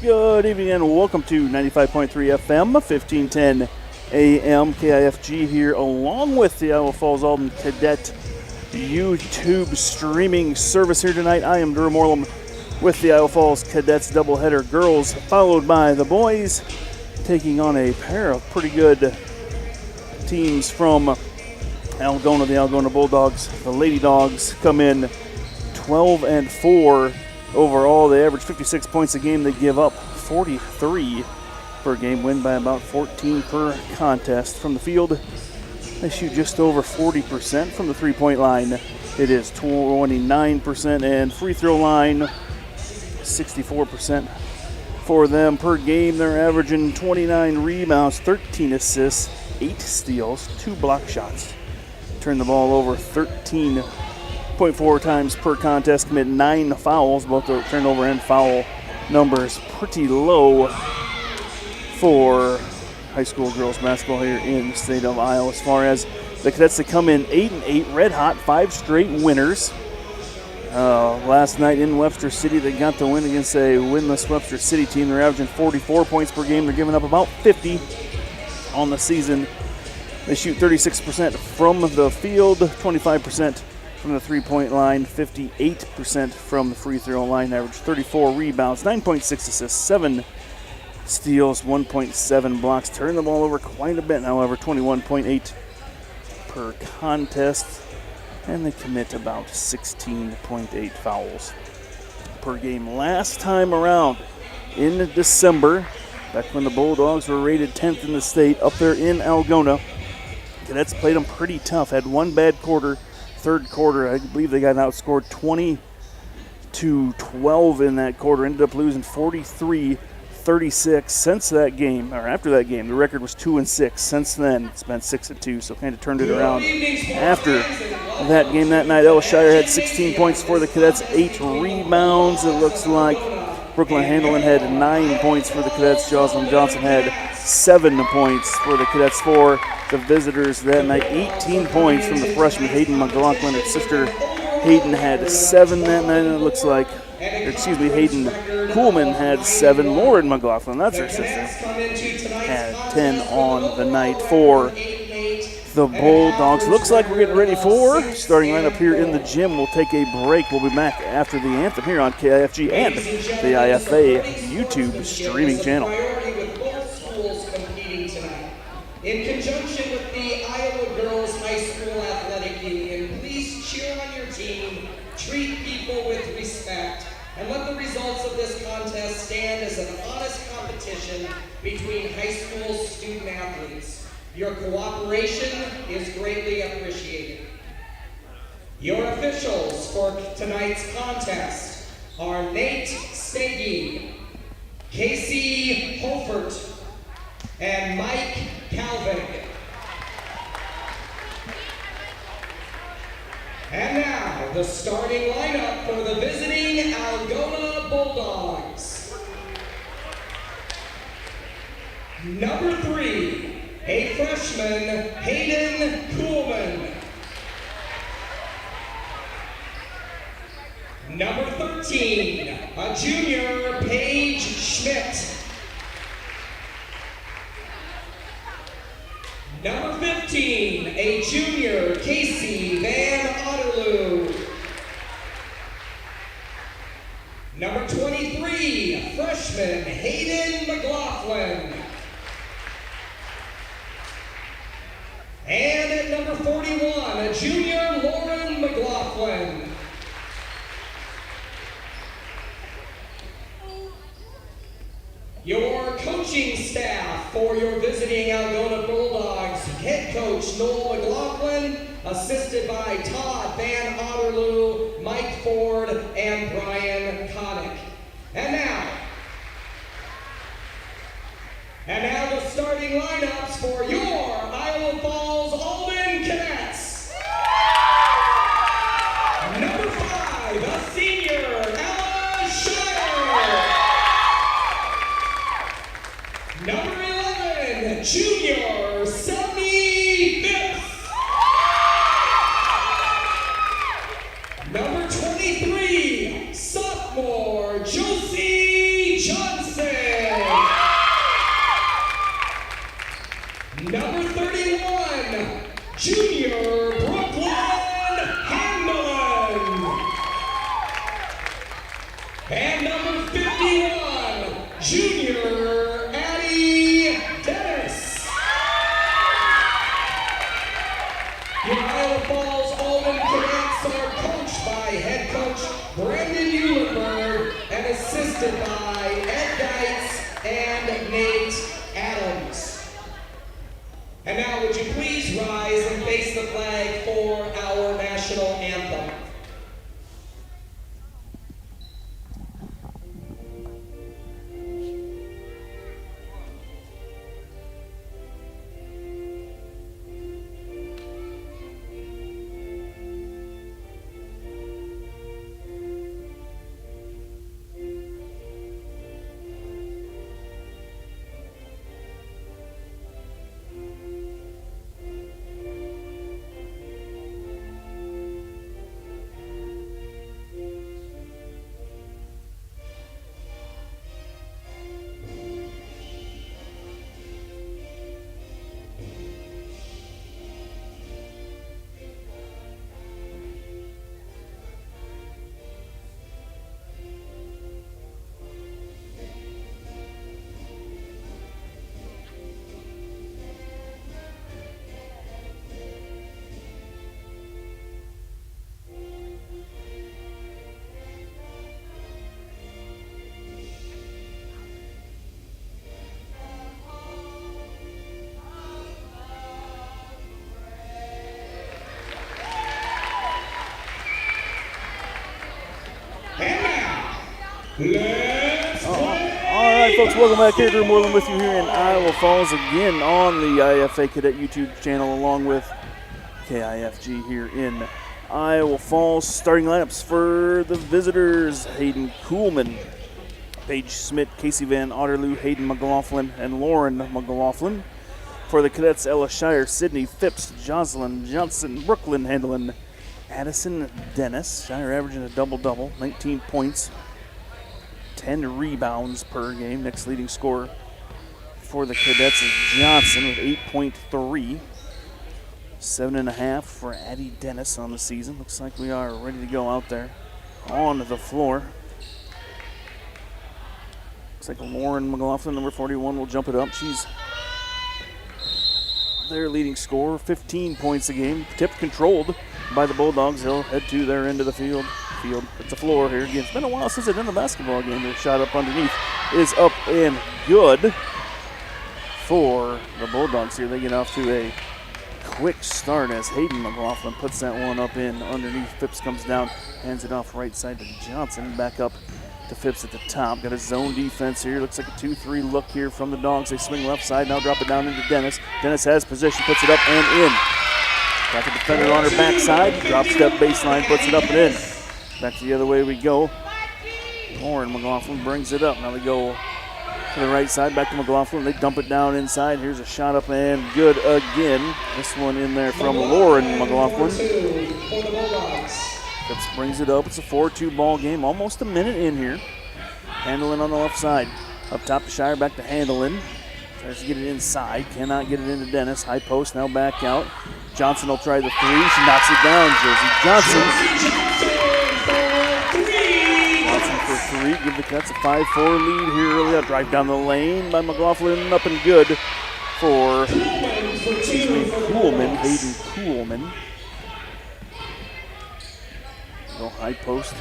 Good evening and welcome to 95.3 FM, 1510 AM KIFG here, along with the Iowa Falls-Alden Cadet YouTube streaming service here tonight. I am Drew Morlam with the Iowa Falls Cadets doubleheader, girls followed by the boys, taking on a pair of pretty good teams from Algona, the Algona Bulldogs. The Lady Dogs come in 12-4 overall. They average 56 points a game. They give up 43 per game, win by about 14 per contest. From the field, they shoot just over 40% from the three-point line. It is 29%, and free throw line, 64% for them per game. They're averaging 29 rebounds, 13 assists, 8 steals, 2 block shots. Turn the ball over 13.4 times per contest, commit 9 fouls. Both the turnover and foul numbers pretty low for high school girls basketball here in the state of Iowa. As far as the Cadets, they come in 8-8, red hot, 5 straight winners. Last night in Webster City, they got the win against a winless Webster City team. They're averaging 44 points per game. They're giving up about 50 on the season. They shoot 36% from the field, 25% from the three-point line, 58% from the free throw line, average 34 rebounds, 9.6 assists, 7 steals, 1.7 blocks. Turn the ball over quite a bit, however, 21.8 per contest, and they commit about 16.8 fouls per game. Last time around in December, back when the Bulldogs were rated 10th in the state up there in Algona, Cadets played them pretty tough, had one bad quarter. Third quarter, I believe they got outscored 20-12 in that quarter. Ended up losing 43-36 since that game, or after that game. The record was 2-6. Since then, it's been 6-2, so kind of turned it around. After that game that night, Elshire had 16 points for the Cadets, 8 rebounds. It looks like Brooklyn Handelin had 9 points for the Cadets. Jocelyn Johnson had 7 points for the Cadets. For the visitors that night, 18 points from the freshman Hayden McLaughlin. Her sister Hayden had 7 that night, and it looks like, Hayden Kuhlman had 7. Lauren McLaughlin, that's her sister, had 10 on the night for the Bulldogs. Looks like we're getting ready for starting lineup here in the gym. We'll take a break. We'll be back after the anthem here on KIFG and the IFA YouTube streaming channel. In conjunction with the Iowa Girls High School Athletic Union, please cheer on your team, treat people with respect, and let the results of this contest stand as an honest competition between high school student athletes. Your cooperation is greatly appreciated. Your officials for tonight's contest are Nate Stege, Casey Holfert, and Mike Calvin. And now, the starting lineup for the visiting Algona Bulldogs. Number 3, a freshman, Hayden Kuhlman. Number 13, a junior, Paige Schmidt. Number 15, a junior, Casey Van Otterloo. Number 23, freshman, Hayden McLaughlin. And at number 41, a junior, Lauren McLaughlin. Your coaching staff for your visiting Algona Bulldogs: head coach Noel McLaughlin, assisted by Todd Van Otterloo, Mike Ford, and Brian Connick. And now the starting lineups for your Iowa Falls-Alden Cadets. Number 5, a senior, Ella Shire. Number 11, junior, Sunny Phipps. Number 23, sophomore, Josie Johnson. And now would you please rise and face the flag for our national anthem. Let's play. All right, folks, welcome back here. Drew Moreland with you here in Iowa Falls again on the IFA Cadet YouTube channel along with KIFG here in Iowa Falls. Starting lineups for the visitors: Hayden Kuhlman, Paige Smith, Casey Van Otterloo, Hayden McLaughlin, and Lauren McLaughlin. For the cadets: Ella Shire, Sydney Phipps, Jocelyn Johnson, Brooklyn Handelin, Addison Dennis. Shire averaging a double-double, 19 points, 10 rebounds per game. Next leading scorer for the cadets is Johnson with 8.3. 7.5 for Addie Dennis on the season. Looks like we are ready to go out there on the floor. Looks like Lauren McLaughlin, number 41, will jump it up. She's their leading scorer, 15 points a game. Tip controlled by the Bulldogs. They'll head to their end of the field. It's the floor here again. It's been a while since they've done the basketball game. Their shot up underneath is up and good for the Bulldogs here. They get off to a quick start as Hayden McLaughlin puts that one up in underneath. Phipps comes down, hands it off right side to Johnson. Back up to Phipps at the top. Got a zone defense here. Looks like a 2-3 look here from the Dogs. They swing left side, now drop it down into Dennis. Dennis has position, puts it up and in. Got the defender on her backside. Drop step baseline, puts it up and in. Back the other way we go. Lauren McLaughlin brings it up. Now they go to the right side, back to McLaughlin. They dump it down inside. Here's a shot up and good again. This one in there from Lauren McLaughlin. Phipps brings it up. It's a 4-2 ball game. Almost a minute in here. Handelin on the left side. Up top to Shire, back to Handelin. Tries to get it inside. Cannot get it into Dennis. High post, now back out. Johnson will try the three. She knocks it down. Josie Johnson. For three, give the Cats a 5-4 lead here early. A drive down the lane by McLaughlin, up and good for Kuhlman, Hayden Kuhlman. Little high post,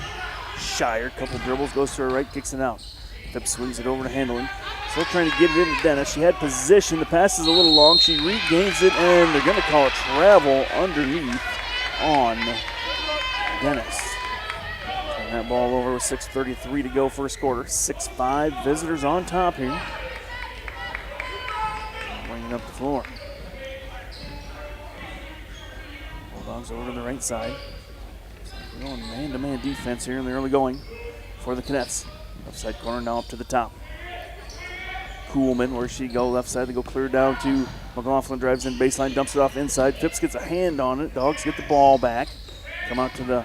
Shire, couple dribbles, goes to her right, kicks it out. Phipps swings it over to Handelin. Still trying to get it into Dennis. She had position, the pass is a little long. She regains it, and they're going to call a travel underneath on Dennis. That ball over with 6:33 to go first quarter. 6-5, visitors on top here. Bringing up the floor. Bulldogs over to the right side. We're going man-to-man defense here in the early going for the Cadets. Left side corner now up to the top. Kuhlman, where she go left side, they go clear down to McLaughlin, drives in baseline, dumps it off inside. Phipps gets a hand on it. Dogs get the ball back. Come out to the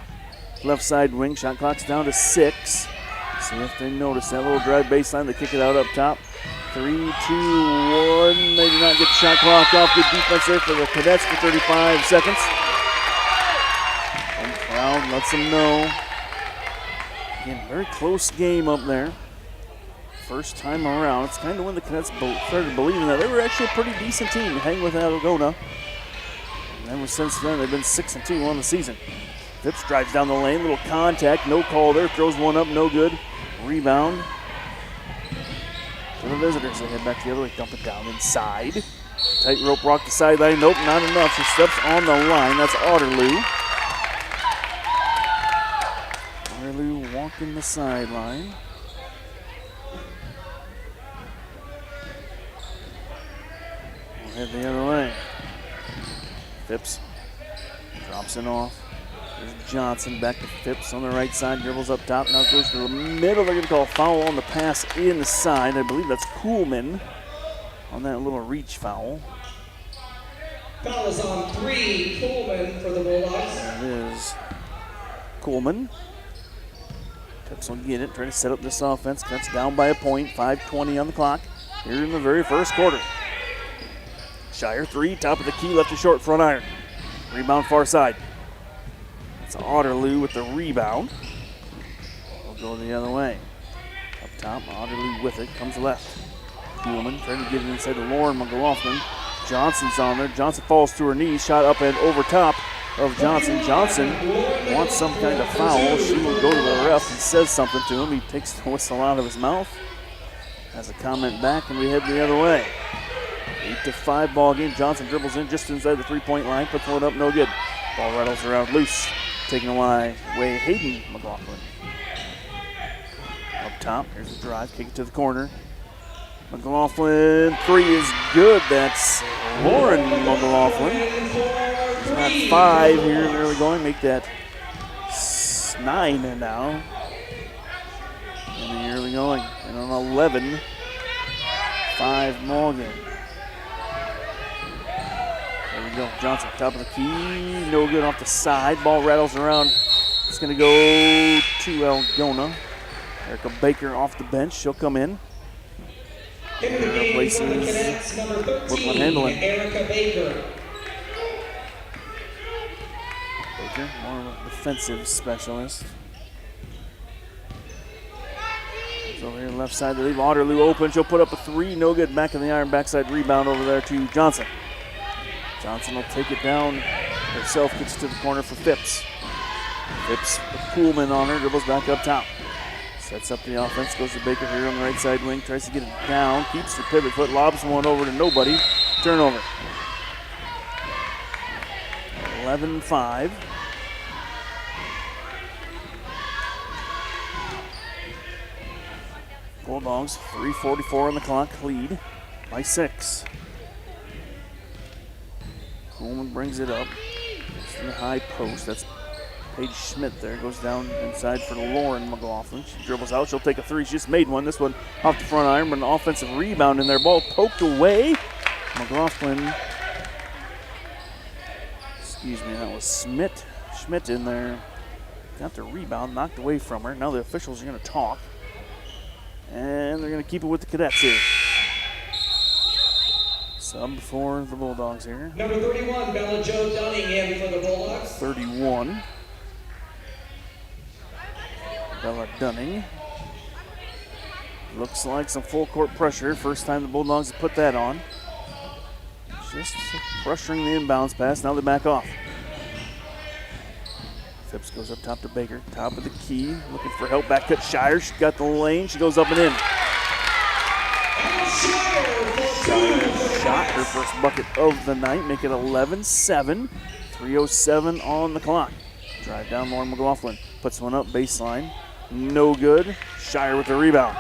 left side wing, shot clock's down to 6. See if they notice that little drive baseline. They kick it out up top. 3, 2, 1. They do not get the shot clock off. Good defense there for the Cadets for 35 seconds. And crowd lets them know. Again, very close game up there. First time around. It's kind of when the Cadets started believing that they were actually a pretty decent team to hang with Algona. And ever since then, they've been 6-2 on the season. Phipps drives down the lane, little contact, no call there, throws one up, no good. Rebound for the visitors. They head back the other way, dump it down inside. Tightrope rock the sideline. Nope, not enough. She steps on the line. That's Otterloo. Otterloo walking the sideline. We'll head the other way. Phipps drops it off. There's Johnson back to Phipps on the right side. Dribbles up top. Now goes to the middle. They're going to call a foul on the pass inside. I believe that's Kuhlman on that little reach foul. Foul is on 3, Kuhlman for the Bulldogs. There it is. Kuhlman. Phipps will get it. Try to set up this offense. Cuts down by a point. 5:20 on the clock here in the very first quarter. Shire 3, top of the key, left to short, front iron. Rebound far side. It's Otterloo with the rebound. We'll go the other way. Up top, Otterloo with it, comes left. Kuhlman trying to get it inside to Lauren McLaughlin. Johnson's on there. Johnson falls to her knees, shot up and over top of Johnson. Johnson wants some kind of foul. She will go to the ref and says something to him. He takes the whistle out of his mouth. Has a comment back, and we head the other way. 8-5 ball game. Johnson dribbles in just inside the three-point line, puts one up, no good. Ball rattles around loose. Taking away Hayden McLaughlin. Up top, here's the drive, kick it to the corner. McLaughlin, 3 is good. That's Lauren McLaughlin. She's got 5 here in the early going. Make that 9 now in the early going. And an 11-5 ball game. There we go. Johnson, top of the key. No good off the side. Ball rattles around. It's going to go to Algona. Erica Baker off the bench. She'll come in. Into the game for the Cadets, number 13, Erica Baker. Baker, more of a defensive specialist. So over here left side, they leave Otterloo open. She'll put up a 3. No good. Back in the iron. Backside rebound over there to Johnson. Johnson will take it down herself. Gets to the corner for Phipps. Phipps with Kuhlman on her. Dribbles back up top. Sets up the offense, goes to Baker here on the right side wing, tries to get it down, keeps the pivot foot, lobs one over to nobody. Turnover. 11-5. Bulldogs, 3:44 on the clock, lead by 6. Coleman brings it up. It's in the high post. That's Paige Schmidt there. Goes down inside for Lauren McLaughlin. She dribbles out. She'll take a 3. She just made one. This one off the front iron, but an offensive rebound in there. Ball poked away. McLaughlin. Excuse me, that was Schmidt in there. Got the rebound, knocked away from her. Now the officials are going to talk. And they're going to keep it with the Cadets here. Sub for the Bulldogs here. Number 31, Bella Jo Dunning in for the Bulldogs. 31. Bella Dunning. Looks like some full court pressure. First time the Bulldogs have put that on. Just pressuring the inbounds pass. Now they back off. Phipps goes up top to Baker. Top of the key. Looking for help. Back cut Shire. She got the lane. She goes up and in. Shot her first bucket of the night. Make it 11-7. 3:07 on the clock. Drive down Lauren McLaughlin. Puts one up baseline. No good. Shire with the rebound.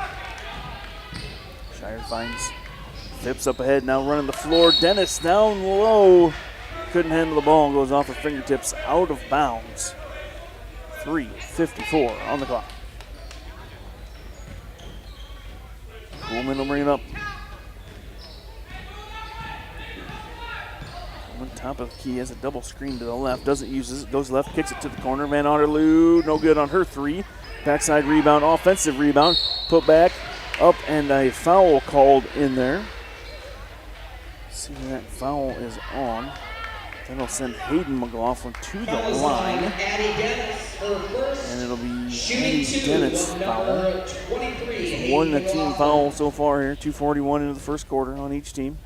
Shire finds Phipps up ahead. Now running the floor. Dennis down low. Couldn't handle the ball. Goes off her fingertips out of bounds. 3:54 on the clock. Coleman will bring it up. On top of the key, has a double screen to the left. Doesn't use it. Goes left, kicks it to the corner. Van Otterloo, no good on her 3. Backside rebound, offensive rebound. Put back, up, and a foul called in there. See if that foul is on. That'll send Hayden McLaughlin to the line. And it'll be Addie Dennett's foul. 1 team foul so far here. 2:41 into the first quarter on each team.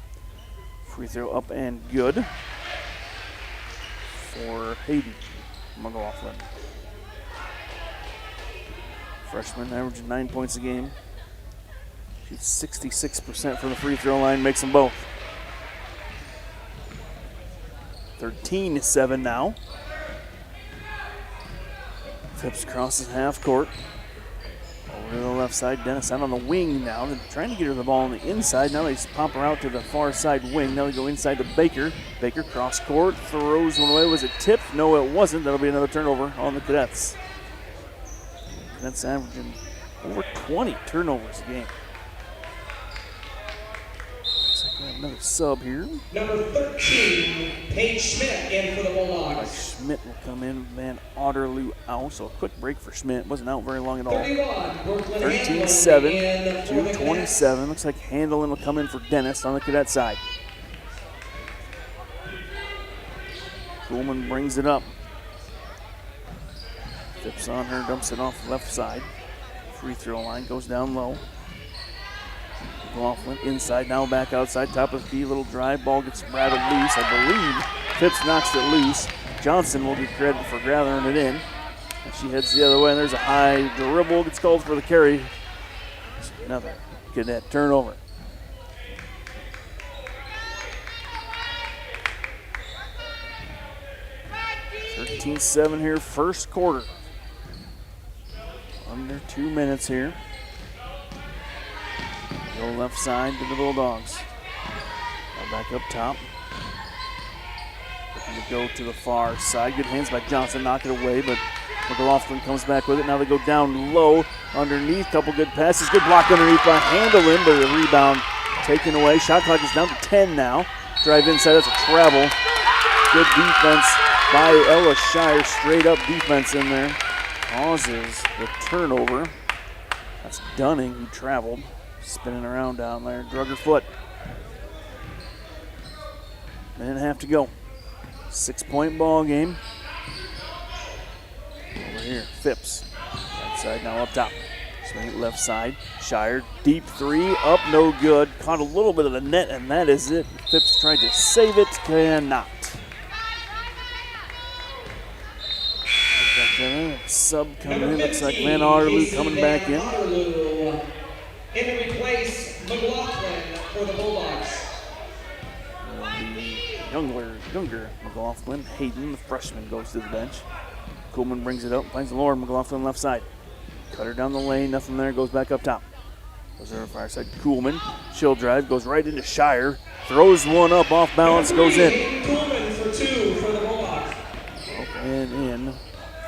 Free throw up and good for Hayden McLaughlin. Freshman averaging 9 points a game. Shoots 66% from the free throw line, makes them both. 13-7 now. Phipps crosses half court. Over to the left side. Dennis out on the wing now. They're trying to get her the ball on the inside. Now they pop her out to the far side wing. Now they go inside to Baker. Baker cross court. Throws one away. Was it tipped? No, it wasn't. That'll be another turnover on the Cadets. Cadets averaging over 20 turnovers a game. Looks like we have another sub here. Number 13, Paige Schmidt in for the Bulldogs. Schmidt will come in. Van Otterloo out. So a quick break for Schmidt. Wasn't out very long at all. 13-7 to 27. Looks like Handelin will come in for Dennis on the Cadet side. Kuhlman brings it up. Phipps on her, dumps it off the left side. Free throw line goes down low. McLaughlin inside, now back outside, top of the key, little drive, ball gets rattled loose. I believe Phipps knocks it loose. Johnson will get credit for gathering it in. And she heads the other way, and there's a high dribble, gets called for the carry. Another Cadet turnover. (13-7) here, first quarter. Under 2 minutes here. Go left side to the Bulldogs. Now back up top. Looking to go to the far side. Good hands by Johnson, knock it away, but McLaughlin comes back with it. Now they go down low underneath. Couple good passes. Good block underneath by Handelin, but a rebound taken away. Shot clock is down to 10 now. Drive inside, that's a travel. Good defense by Ella Shire. Straight up defense in there. Causes the turnover. That's Dunning who traveled. Spinning around down there. Drug her foot. Minute and a half to go. 6-point ball game. Over here, Phipps. Right side now up top. Swing it left side. Shire, deep three, up no good. Caught a little bit of the net, and that is it. Phipps tried to save it, cannot. Sub coming in, looks like Van Otterloo coming back in. In to replace McLaughlin for the Bulldogs. Younger McLaughlin. Hayden, the freshman, goes to the bench. Kuhlman brings it up, finds Lauren McLaughlin left side. Cut her down the lane, nothing there, goes back up top. Goes to her far side. Kuhlman, chill drive, goes right into Shire. Throws one up, off balance, goes in. Kuhlman for 2 for the Bulldogs. And in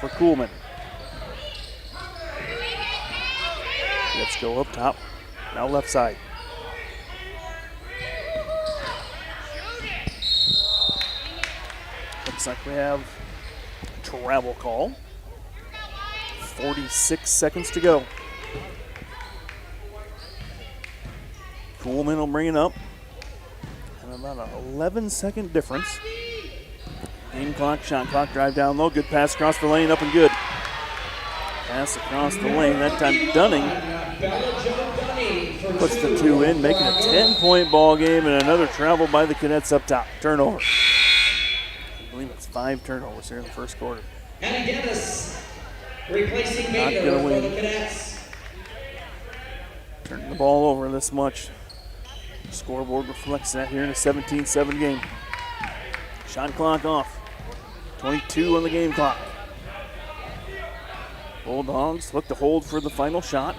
for Kuhlman. Let's go up top. Now left side. Looks like we have a travel call. 46 seconds to go. Kuhlman will bring it up. And about an 11-second difference. Game clock, shot clock, drive down low. Good pass across the lane, up and good. Pass across the lane. That time Dunning puts the 2 in, making a 10-point ball game, and another travel by the Cadets up top. Turnover. I believe it's 5 turnovers here in the first quarter. And Dennis replacing Baker for the Cadets. Turning the ball over this much. Scoreboard reflects that here in a 17-7 game. Shot clock off. 22 on the game clock. Bulldogs look to hold for the final shot.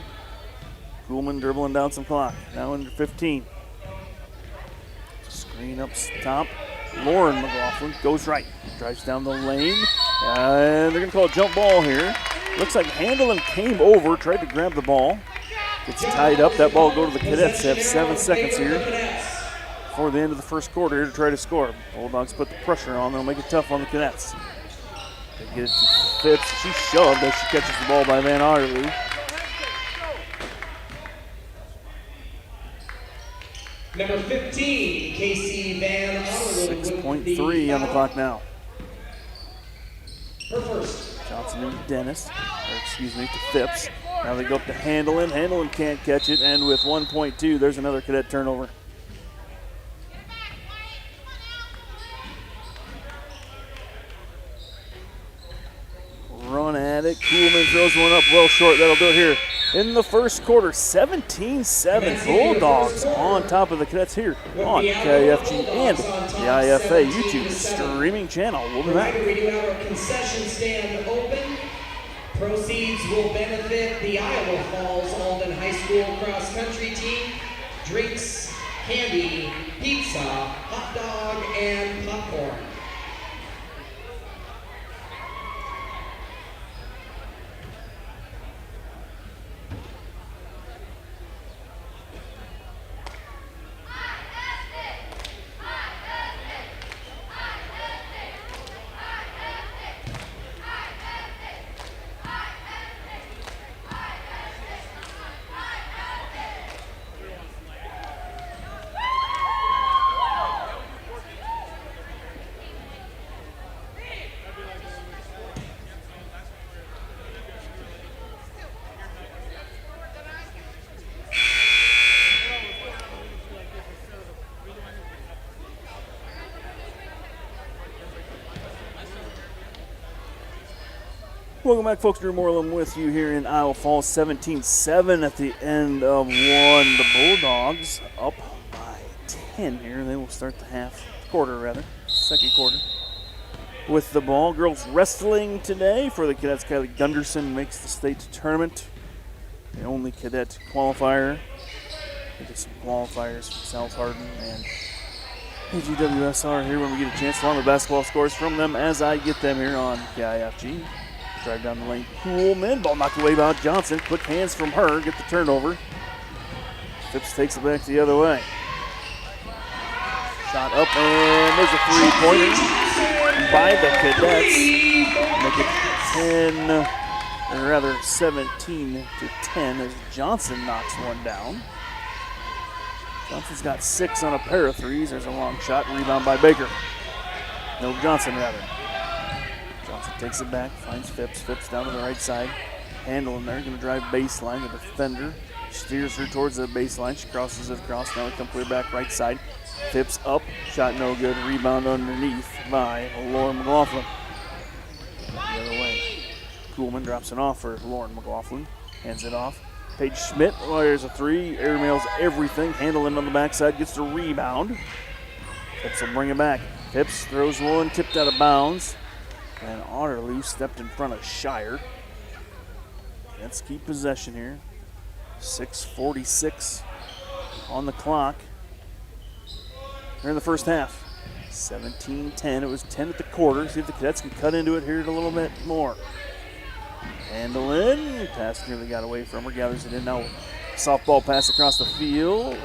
Kuhlman dribbling down some clock. Now under 15. Screen up top. Lauren McLaughlin goes right. Drives down the lane. And they're going to call a jump ball here. Looks like Handelin came over, tried to grab the ball. Gets tied up. That ball will go to the Cadets. They have 7 seconds here before the end of the first quarter here to try to score. Bulldogs put the pressure on. They'll make it tough on the Cadets. They get it to Phipps. She shoved as she catches the ball by Van Otterloo. Number 15, Casey Van Otterloo. 6.3 on the clock now. Her first. Johnson into Dennis, to Phipps. Now they go up to Handelin. Handelin can't catch it, and with 1.2, there's another Cadet turnover. Run at it. Kuhlman throws one up well short. That'll do it here in the first quarter. 17-7 Bulldogs on top of the Cadets here on KFG and the IFA YouTube streaming channel. We'll be back. We do have our concession stand open. Proceeds will benefit the Iowa Falls-Alden High School cross-country team. Drinks, candy, pizza, hot dog, and popcorn. Welcome back, folks. Drew Moreland with you here in Iowa Falls. 17-7 at the end of one. The Bulldogs up by 10 here. They will start the second quarter. With the ball, girls wrestling today for the cadets. Kylie Gunderson makes the state tournament. The only cadet qualifier. We did some qualifiers from South Hardin and AGWSR here when we get a chance. Along with basketball scores from them as I get them here on KIFG. Drive down the lane, Coolman, ball knocked away by Johnson. Quick hands from her, get the turnover. Phipps takes it back the other way. Shot up, and there's a three-pointer by the Cadets. Make it 17-10 as Johnson knocks one down. Johnson's got 6 on a pair of threes. There's a long shot, rebound by Baker. No, Johnson rather. Johnson takes it back, finds Phipps. Phipps down to the right side. Handling there, going to drive baseline. The defender steers her towards the baseline. She crosses it across. Now come clear back right side. Phipps up, shot no good. Rebound underneath by Lauren McLaughlin. The other way. Kuhlman drops it off for Lauren McLaughlin. Hands it off. Paige Schmidt, oh, there's a three. Airmails everything. Handling on the backside, gets the rebound. Phipps will bring it back. Phipps throws one, tipped out of bounds. And Otterloo stepped in front of Shire. Let's keep possession here. 6:46 on the clock. Here in the first half. 17-10. It was 10 at the quarter. See if the Cadets can cut into it here a little bit more. Handling. Pass nearly got away from her. Gathers it in now. Softball pass across the field.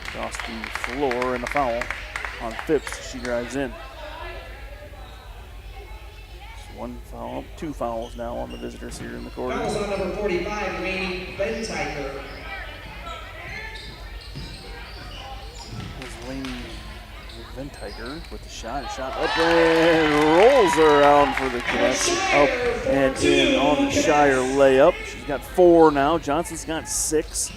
Across the floor and a foul on Phipps. She drives in. One foul, 2 fouls now on the visitors here in the quarter. Fouls on number 45, Lainey Bentiker. There's Lainey Bentiker with the shot. Shot up and rolls her around for the Cadets. Up and in on the Shire layup. She's got 4 now. Johnson's got 6.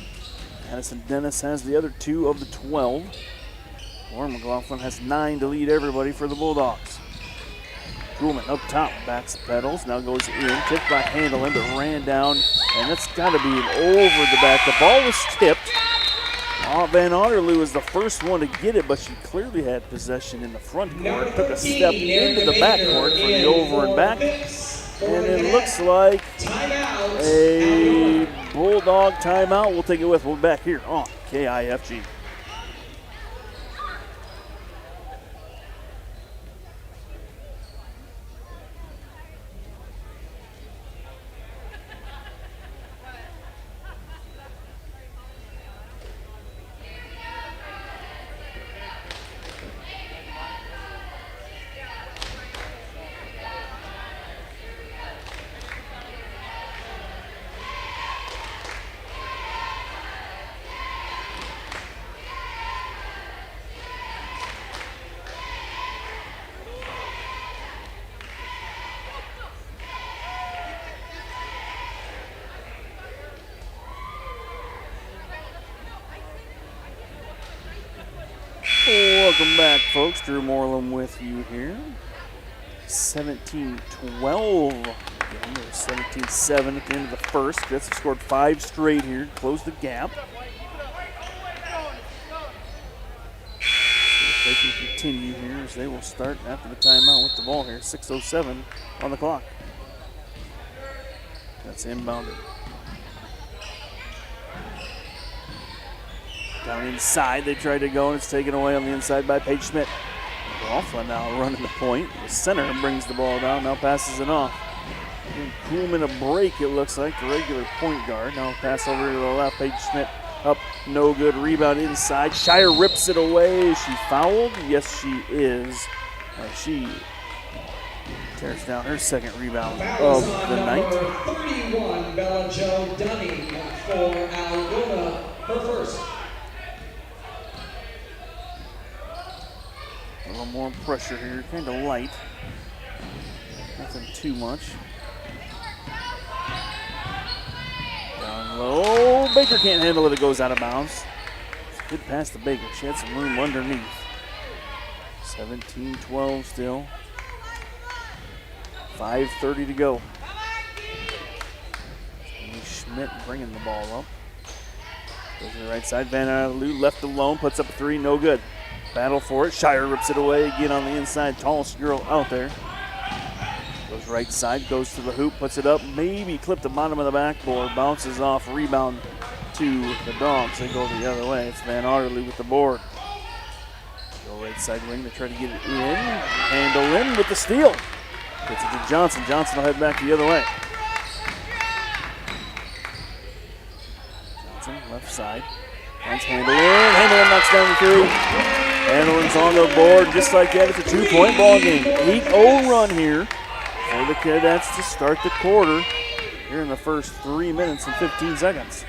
Addison Dennis has the other 2 of the 12. Lauren McLaughlin has 9 to lead everybody for the Bulldogs. Kuhlman up top, backs the pedals, now goes in, tipped by Handelen, but ran down, and that's got to be an over the back. The ball was tipped. Van Otterloo was the first one to get it, but she clearly had possession in the front court, took a step into the back court for the over and back, and it looks like a Bulldog timeout. We'll take it with. We'll be back here on KIFG. Welcome back, folks. Drew Moreland with you here. 17-12 Again, there's 17-7 at the end of the first. Cadets have scored 5 straight here to close the gap. So they can continue here as they will start after the timeout with the ball here. 6:07 on the clock. That's inbounded. Down inside, they tried to go, and it's taken away on the inside by Paige Schmidt. Laughlin now running the point. The center brings the ball down, now passes it off. Kuhlman a break, it looks like, the regular point guard. Now pass over to the left, Paige Schmidt up, no good. Rebound inside. Shire rips it away. Is she fouled? Yes, she is. She tears down her second rebound of the night. 31, Bella Jo Dunning for Algona, her first. A little more pressure here, kind of light. Nothing too much. Down low, Baker can't handle it, it goes out of bounds. Good pass to Baker, she had some room underneath. 17-12 still. 5:30 to go. Schmidt bringing the ball up. Goes to the right side, Van Arlou left alone, puts up a 3, no good. Battle for it, Shire rips it away again on the inside, tallest girl out there. Goes right side, goes to the hoop, puts it up, maybe clipped the bottom of the backboard, bounces off, rebound to the Dogs. They go the other way. It's Van Arlou with the board. Go right side wing to try to get it in. Handle in with the steal. Gets it to Johnson. Johnson will head back the other way. Johnson, left side. Finds Handle in. Handle knocks down the 3. Handelin's on the board just like that. It's a 2-point ball game. 8-0 run here for the Cadets to start the quarter here in the first 3 minutes and 15 seconds.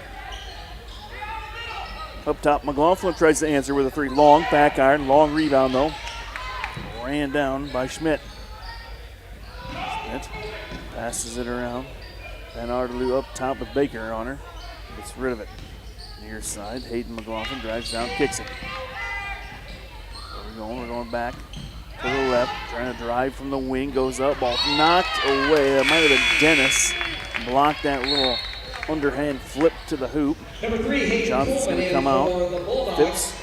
Up top, McLaughlin tries to answer with a 3. Long back iron, long rebound though. Ran down by Schmidt. Schmidt passes it around. Van Arlou up top with Baker on her. Gets rid of it. Near side, Hayden McLaughlin drives down, kicks it. We're going back to the left, trying to drive from the wing, goes up, ball knocked away. That might have been Dennis. Blocked that little underhand flip to the hoop. Number 3, Hayden Johnson's going to come out. Phipps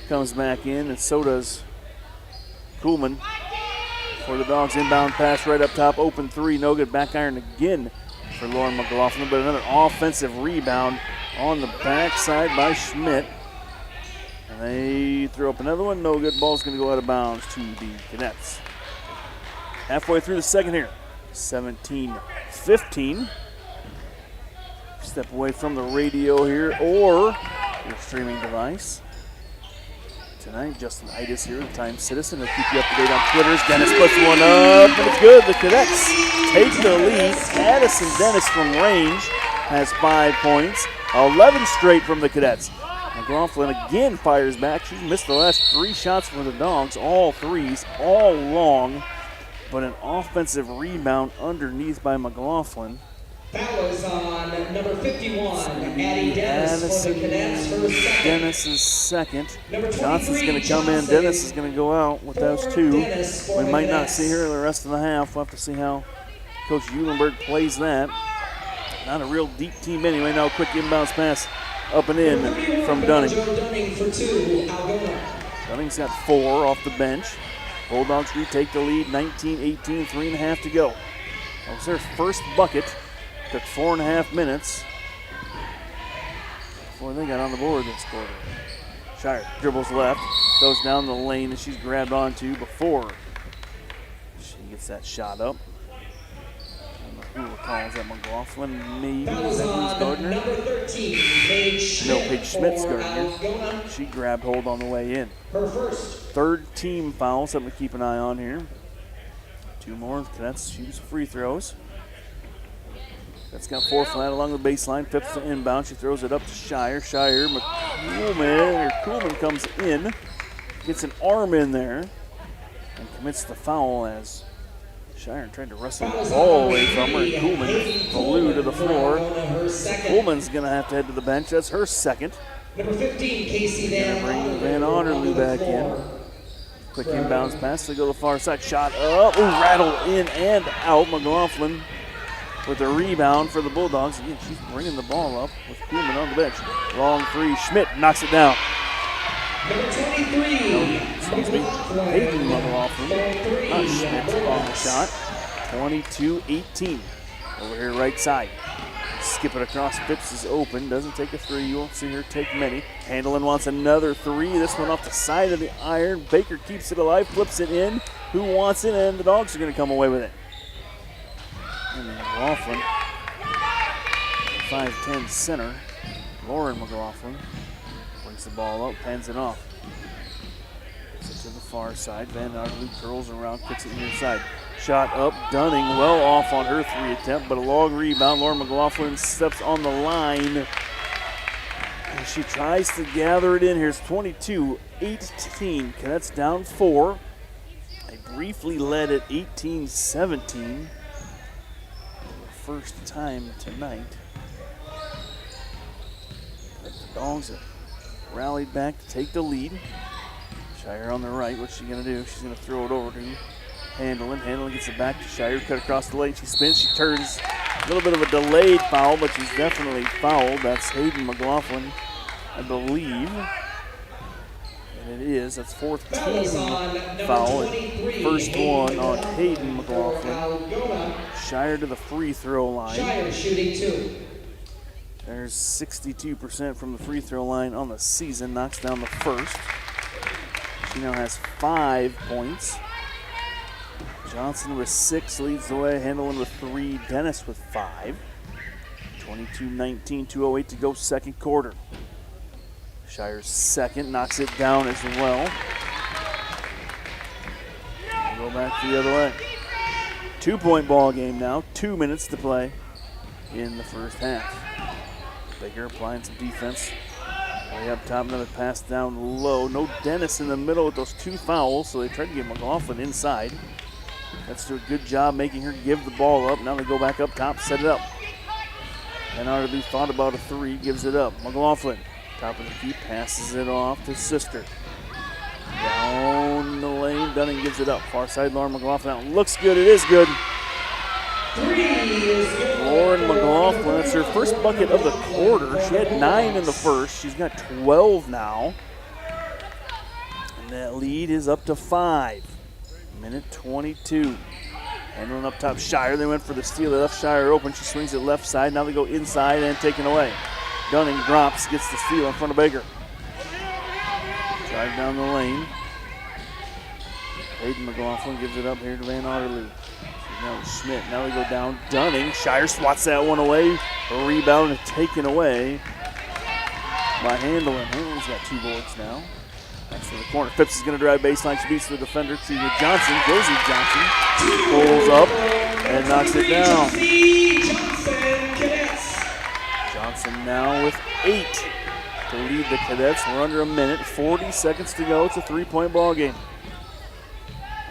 comes back in, and so does Kuhlman. For the Dogs, inbound pass right up top, open 3, no good. Back iron again for Lauren McLaughlin, but another offensive rebound on the backside by Schmidt. And they throw up another one, no good. Ball's going to go out of bounds to the Cadets. Halfway through the second here, 17-15. Step away from the radio here or your streaming device. Tonight, Justin Itis here, the Times Citizen. He'll keep you up to date on Twitter. Dennis puts one up, and it's good. The Cadets take the lead. Addison Dennis from range has 5 points. 11 straight from the Cadets. McLaughlin again fires back. She's missed the last 3 shots for the Dogs. All 3s, all long. But an offensive rebound underneath by McLaughlin. Foul is on number 51, Addie Dennis for the Cadets, her second. Dennis is second. Number 23, Johnson's going to come in. Dennis is going to go out with those 2. We might not see her the rest of the half. We'll have to see how Coach Eulenberg plays that. Not a real deep team anyway. Now a quick inbounds pass up and in from Dunning. Dunning for 2, Algona. Dunning's got 4 off the bench. Bulldogs retake the lead, 19-18, 3.5 to go. That was their first bucket. Took 4.5 minutes before they got on the board this quarter. Shire dribbles left, goes down the lane that she's grabbed onto before she gets that shot up. I don't know who calls that, McLaughlin, maybe. Is that who's Gardner? Number 13, Paige Schmidt. No, Paige Schmidt's Gardner. She grabbed hold on the way in. Her first. Third team foul, something to keep an eye on here. 2 more. Cadets shoots free throws. That's got 4 flat along the baseline. Phipps to inbound. She throws it up to Shire. Shire, Kuhlman comes in, gets an arm in there, and commits the foul as Shire tried to wrestle the ball away from her. And Kuhlman flew to the floor. Kuhlman's going to have to head to the bench. That's her second. Number 15, Casey Van Arlou back in. Quick inbounds pass. They go to the far side. Shot up. Ooh, rattle in and out. McLaughlin with a rebound for the Bulldogs. Again, she's bringing the ball up with Kuhlman on the bench. Long three, Schmidt knocks it down. Number 23. Hayden McLaughlin, not Schmidt on the shot. 22-18 over here right side. Skip it across, Phipps is open, doesn't take a three. You won't see her take many. Handelin wants another three. This one off the side of the iron. Baker keeps it alive, flips it in. Who wants it? And the Dogs are going to come away with it. And McLaughlin, 5'10" center. Lauren McLaughlin brings the ball up, hands it off. Gets it to the far side. Van Arley curls around, kicks it near side. Shot up, Dunning well off on her three attempt, but a long rebound. Lauren McLaughlin steps on the line. And she tries to gather it in. Here's 22-18. Cadets down 4. They briefly led at 18-17. First time tonight. But the Dogs have rallied back to take the lead. Shire on the right. What's she going to do? She's going to throw it over to Handelin. Handelin gets it back to Shire. Cut across the lane. She spins. She turns. A little bit of a delayed foul, but she's definitely fouled. That's Hayden McLaughlin, I believe. And it is. That's fourth team foul. First one on Hayden McLaughlin. Shire to the free throw line. Shire shooting 2. There's 62% from the free throw line on the season. Knocks down the first. She now has 5 points. Johnson with 6 leads the way. Handelin with 3. Dennis with 5. 22-19, 2:08 to go, second quarter. Shire's second, knocks it down as well. We'll go back the other way. 2-point ball game now, 2 minutes to play in the first half. Baker applying some defense. Way up top, another pass down low. No Dennis in the middle with those 2 fouls, so they tried to get McLaughlin inside. That's do a good job making her give the ball up. Now they go back up top, set it up. And Arterby thought about a 3, gives it up. McLaughlin, top of the key, passes it off to Sister. Down the lane, Dunning gives it up. Far side, Lauren McLaughlin out. Looks good, it is good. 3 is good. Lauren McLaughlin, that's her first bucket of the quarter. She had 9 in the first. She's got 12 now. And that lead is up to 5. Minute 22. Handling up top, Shire. They went for the steal. They left Shire open. She swings it left side. Now they go inside and taken away. Dunning drops, gets the steal in front of Baker. Drive down the lane. Hayden McLaughlin gives it up here to Van Otterloo. Now Schmidt. Now they go down. Dunning. Shire swats that one away. A rebound taken away by Handelin. Handelin's got 2 boards now. Next to the corner. Phipps is going to drive baseline. She beats the defender. Johnson. Josie Johnson pulls up and knocks it down. Johnson now with 8 to lead the Cadets. We're under a minute. 40 seconds to go. It's a 3-point ball game.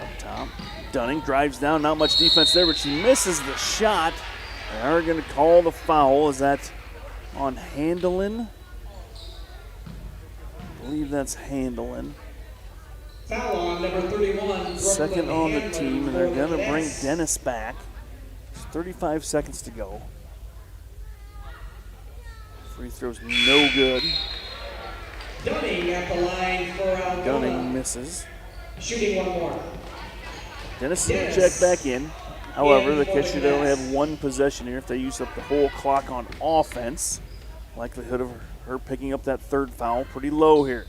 Up top. Dunning drives down. Not much defense there, but she misses the shot. They are going to call the foul. Is that on Handelin? I believe that's Handelin. Foul on number 31. Second on the team, and they're going to bring Dennis back. There's 35 seconds to go. Free throw's no good. Dunning at the line for Algona. Dunning misses. Shooting 1 more. Dennis is going to check back in. However, the Kids should only have 1 possession here if they use up the whole clock on offense. Likelihood of her picking up that 3rd foul pretty low here.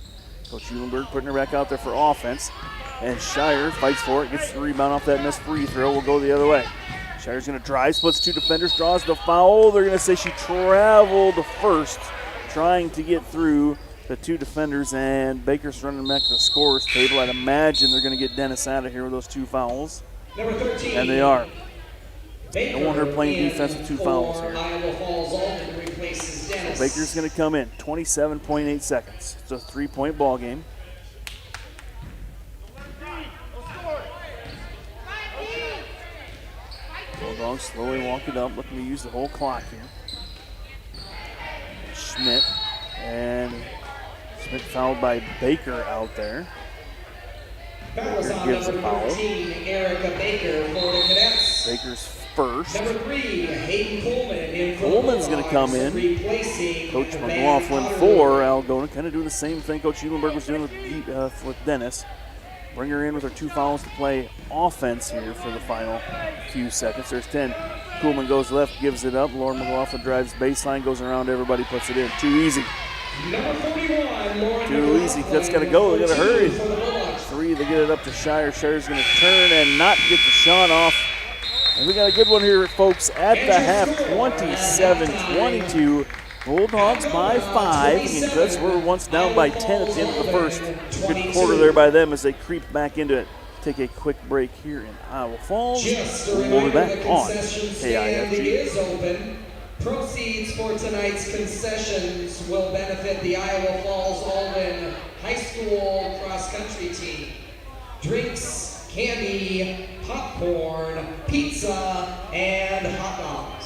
Coach Eulenberg putting her back out there for offense. And Shire fights for it, gets the rebound off that missed free throw. Will go the other way. Shire's going to drive, splits 2 defenders, draws the foul. They're going to say she traveled first, trying to get through the 2 defenders. And Baker's running back to the scorer's table. I'd imagine they're going to get Dennis out of here with those 2 fouls. Number 13. And they are. Baker Don't want her playing defense with 2 fouls here. Iowa Falls-Alden replaces Dennis. Baker's going to come in. 27.8 seconds. It's a 3-point ball game. Bulldogs slowly walk it up, looking to use the whole clock here. Schmidt. And Schmidt fouled by Baker out there. Baker gives a foul. 13, Erica Baker for the Cadets. Baker's first. Number 3, Hayden Coleman in for Coleman's going to come in. replacing Coach Van McLaughlin Potter. for Algona, kind of doing the same thing Coach Eulenberg was doing with Dennis. Bring her in with her 2 fouls to play offense here for the final few seconds. There's 10. Coolman goes left, gives it up. Lauren McLaughlin drives baseline, goes around everybody, puts it in. Too easy. Number 41, Lauren Too easy. That's got to go. They got to hurry. 3, they get it up to Shire. Shire's going to turn and not get the shot off. And we got a good one here, folks, at the half, 27-22. Bulldogs by 5, because we're once down by 10 at the end of the first. Good quarter there by them as they creep back into it. Take a quick break here in Iowa Falls. We'll be back on KIFG. Is open. Proceeds for tonight's concessions will benefit the Iowa Falls-Alden High School cross-country team. Drinks, candy, popcorn, pizza, and hot dogs.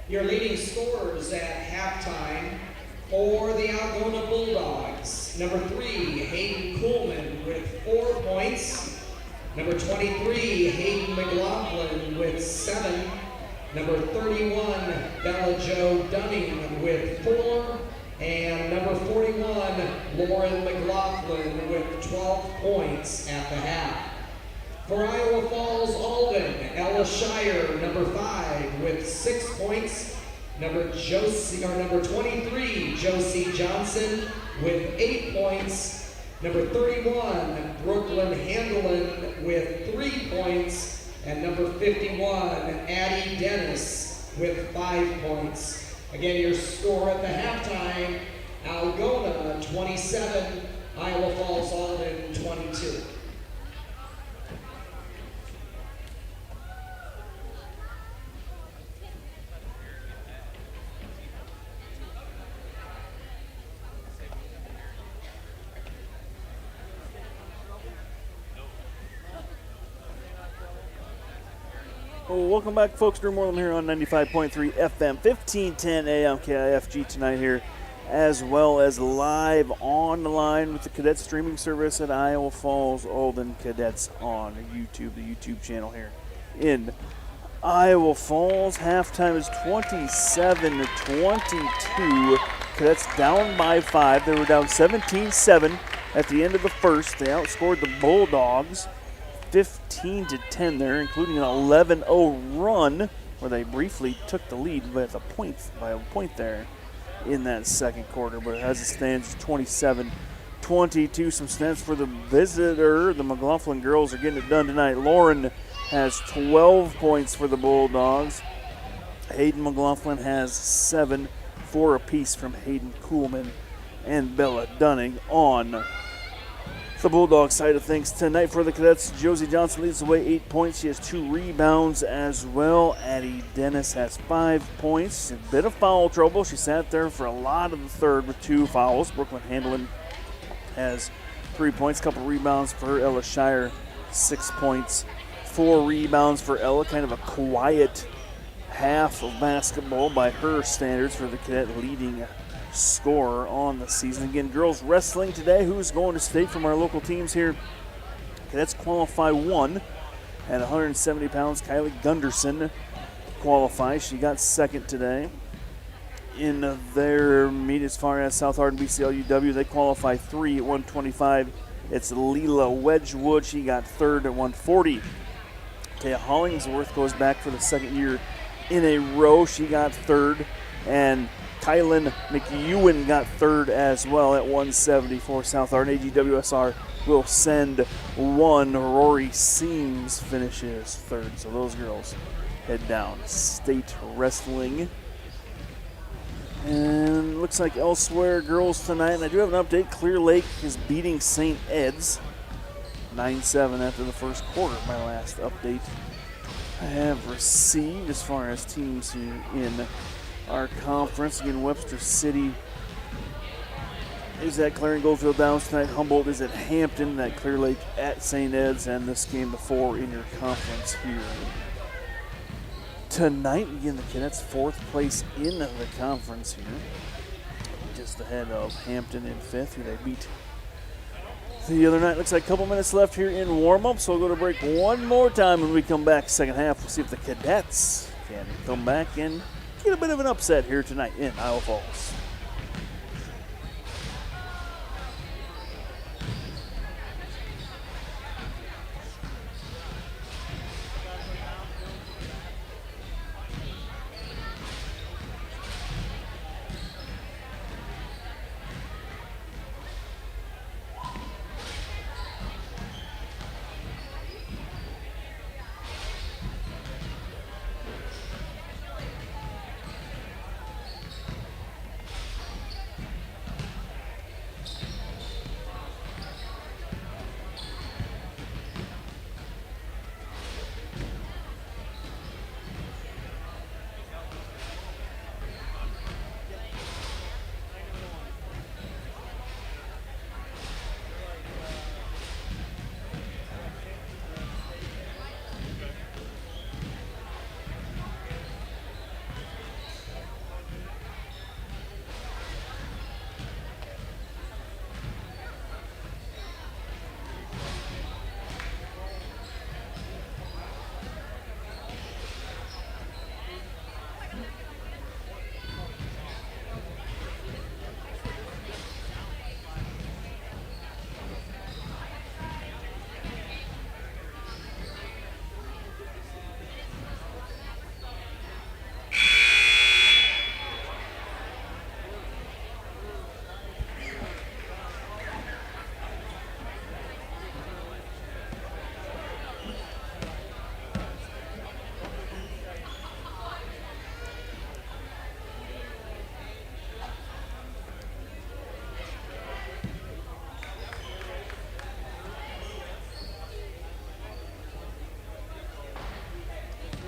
Your leading scorers at halftime for the Algona Bulldogs. Number 3, Hayden Coolman with 4 points. Number 23, Hayden McLaughlin with 7. Number 31, Bella Jo Dunning with 4. And number 41, Lauren McLaughlin with 12 points at the half. For Iowa Falls-Alden, Ella Shire, number 5, with 6 points. Number 23, Josie Johnson with 8 points. Number 31, Brooklyn Handelin with 3 points. And number 51, Addie Dennis with 5 points. Again, your score at the halftime, Algona 27, Iowa Falls-Alden 22. Well, welcome back, folks. Drew Moreland here on 95.3 FM, 1510 AM KIFG tonight here, as well as live on the line with the Cadets streaming service at Iowa Falls-Alden Cadets on YouTube, the YouTube channel here in Iowa Falls. Halftime is 27-22. Cadets down by 5. They were down 17-7 at the end of the first. They outscored the Bulldogs 15-10 there, including an 11-0 run where they briefly took the lead by a point there in that second quarter. But as it stands, 27-22. Some stats for the visitor. The McLaughlin girls are getting it done tonight. Lauren has 12 points for the Bulldogs. Hayden McLaughlin has 7, 4 apiece from Hayden Kuhlman and Bella Dunning on the Bulldog side of things tonight. For the Cadets, Josie Johnson leads the way, 8 points. She has 2 rebounds as well. Addie Dennis has 5 points. A bit of foul trouble. She sat there for a lot of the third with 2 fouls. Brooklyn Handelin has 3 points, couple rebounds for her. Ella Shire, 6 points, 4 rebounds for Ella. Kind of a quiet half of basketball by her standards for the Cadet leading scorer on the season. Again, girls wrestling today. Who's going to state from our local teams here? Cadets qualify 1 at 170 pounds. Kylie Gunderson qualifies. She got second today in their meet as far as South Hardin BCLUW. They qualify 3 at 125. It's Leela Wedgwood. She got third at 140. Taya Hollingsworth goes back for the second year in a row. She got third. And Kylan McEwen got third as well at 174. South Hardin AGWSR will send 1. Rory Seams finishes third. So those girls head down. State wrestling. And looks like elsewhere, girls tonight. And I do have an update. Clear Lake is beating St. Ed's 9-7 after the first quarter. My last update I have received as far as teams here in our conference. Again, Webster City is at Clarion Goldfield Downs tonight. Humboldt is at Hampton, at Clear Lake at St. Ed's, and this game before in your conference here tonight. Again, the Cadets 4th place in the conference here, just ahead of Hampton in 5th, who they beat the other night. Looks like a couple minutes left here in warm-up, so we'll go to break one more time. When we come back second half, we'll see if the Cadets can come back and get a bit of an upset here tonight in Iowa Falls.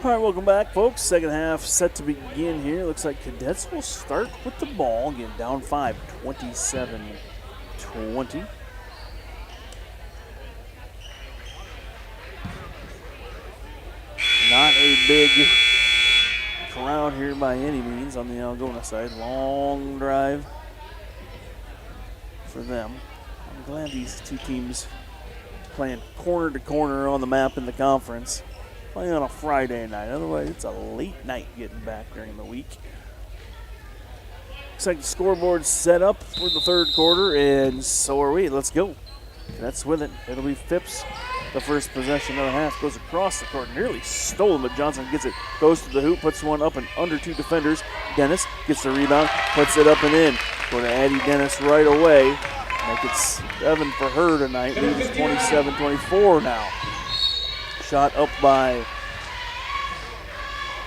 All right, welcome back, folks. Second half set to begin here. Looks like Cadets will start with the ball. Again, down 5, 27-20. Not a big crowd here by any means on the Algona side. Long drive for them. I'm glad these two teams playing corner to corner on the map in the conference. Playing on a Friday night. Otherwise, it's a late night getting back during the week. Looks like the scoreboard's set up for the third quarter, and so are we. Let's go. That's with it. It'll be Phipps. The first possession of the half goes across the court, nearly stolen, but Johnson gets it, goes to the hoop, puts one up and under two defenders. Dennis gets the rebound, puts it up and in. Go to Addie Dennis right away. Make it 7 for her tonight. Leads 27-24 now. Shot up by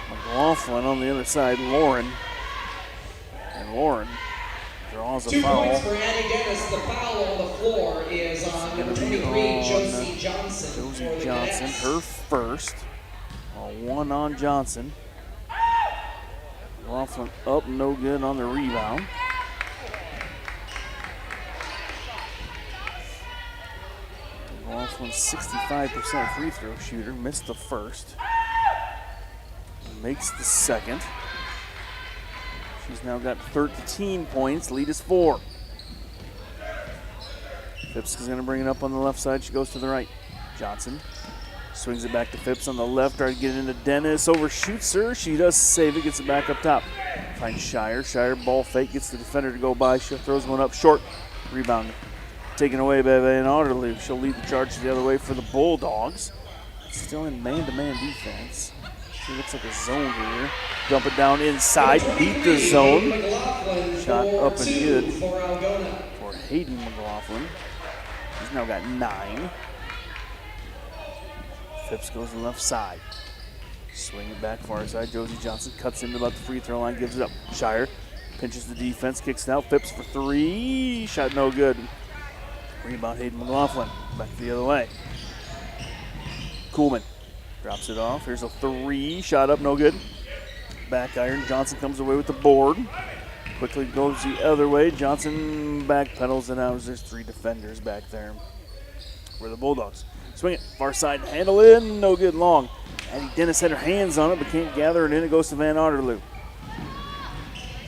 McLaughlin on the other side, Lauren. And Lauren draws a 2 foul. points for Addie Dennis. The foul on the floor is on number 23, Josie Johnson. Josie Johnson, her first. 1 on Johnson. McLaughlin up, no good on the rebound. McLaughlin's 65% free throw shooter, missed the first. Makes the second. She's now got 13 points, lead is 4. Phipps is gonna bring it up on the left side, she goes to the right. Johnson swings it back to Phipps on the left, trying to get it into Dennis, overshoots her, she does save it, gets it back up top. Finds Shire, ball fake, gets the defender to go by, she throws one up short, rebound. Taken away by Van Otterloo. She'll lead the charge the other way for the Bulldogs. Still in man-to-man defense. She looks like a zone here. Dump it down inside, beat the zone. Shot up and good for Hayden McLaughlin. He's now got 9. Phipps goes to the left side. Swing it back far side. Josie Johnson cuts into about the free throw line, gives it up. Shire pinches the defense, kicks it out. Phipps for 3. Shot no good. Rebound Hayden McLaughlin, back the other way. Kuhlman drops it off. Here's a 3, shot up, no good. Back iron, Johnson comes away with the board. Quickly goes the other way. Johnson back pedals it out. There's 3 defenders back there for the Bulldogs. Swing it, far side, handle in, no good long. Addie Dennis had her hands on it, but can't gather it in. It goes to Van Otterloo.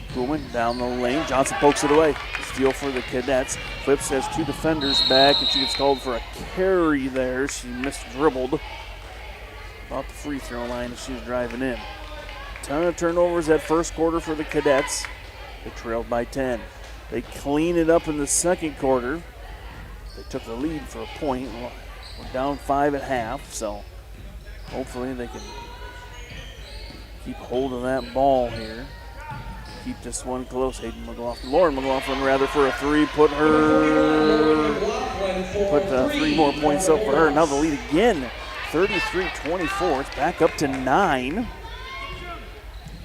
Kuhlman down the lane, Johnson pokes it away. Steal for the Cadets. Phipps has 2 defenders back, and she gets called for a carry there. She dribbled about the free throw line as she was driving in. Ton of turnovers that first quarter for the Cadets. They trailed by 10. They clean it up in the second quarter. They took the lead for a point. We're down 5 at half, so hopefully they can keep hold of that ball here. Keep this one close. Hayden McLaughlin, Lauren McLaughlin rather, for a 3. Put 3 more points up for her. Now the lead again, 33-24. It's back up to 9.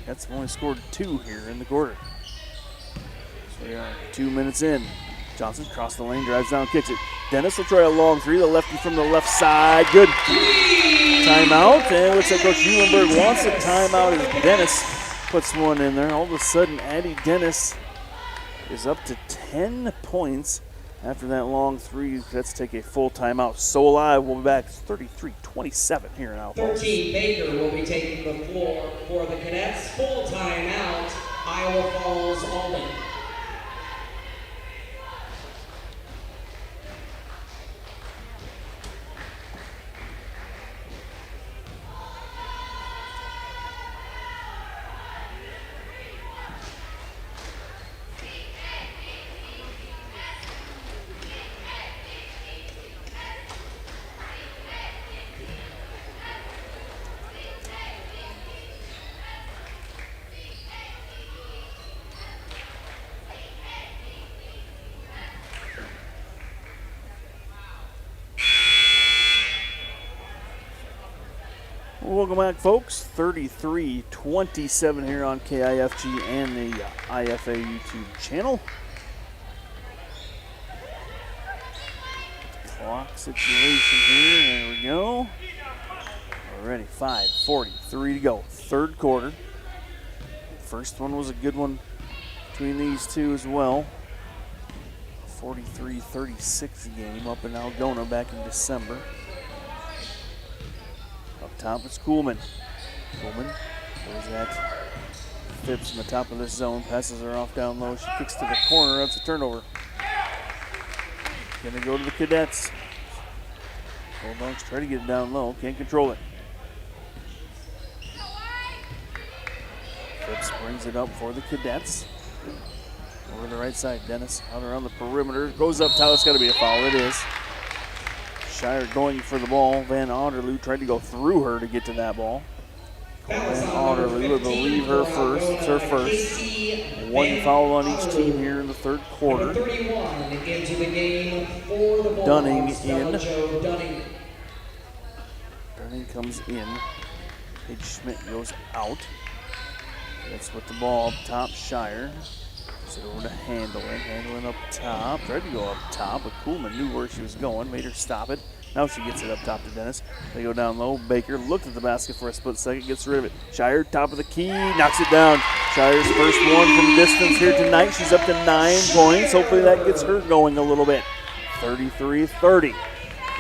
That's only scored 2 here in the quarter. So we are 2 minutes in. Johnson across the lane, drives down, kicks it. Dennis will try a long 3. The lefty from the left side. Good. Timeout. And it looks like Coach Eulenberg wants a timeout as Dennis puts one in there. All of a sudden, Addie Dennis is up to 10 points after that long 3. Let's take a full timeout. So Alive will be back 33-27 here in Alpha. 13 Baker will be taking the floor for the Cadets. Full timeout, Iowa Falls-Alden. Welcome back, folks. 33-27 here on KIFG and the IFA YouTube channel. Clock situation here. There we go. We're ready. 5:43 to go. Third quarter. First one was a good one between these two as well. 43-36 game up in Algona back in December. Up top is Kuhlman. Kuhlman goes at Phipps in the top of this zone. Passes her off down low. She kicks to the corner. That's a turnover. Gonna go to the Cadets. Bulldogs try to get it down low. Can't control it. Phipps brings it up for the Cadets. Over the right side, Dennis out around the perimeter. Goes up top, it's got to be a foul. It is. Shire going for the ball. Van Otterloo tried to go through her to get to that ball. Van Otterloo, I believe her first. It's her first. One foul on each team here in the third quarter. Dunning in. Dunning comes in. Paige Schmidt goes out. That's with the ball up top, Shire. It's over to Handlin. Handlin up top. Tried to go up top, but Kuhlman knew where she was going, made her stop it. Now she gets it up top to Dennis. They go down low. Baker looked at the basket for a split second, gets rid of it. Shire, top of the key, knocks it down. Shire's first one from distance here tonight. She's up to 9 points. Hopefully that gets her going a little bit. 33-30.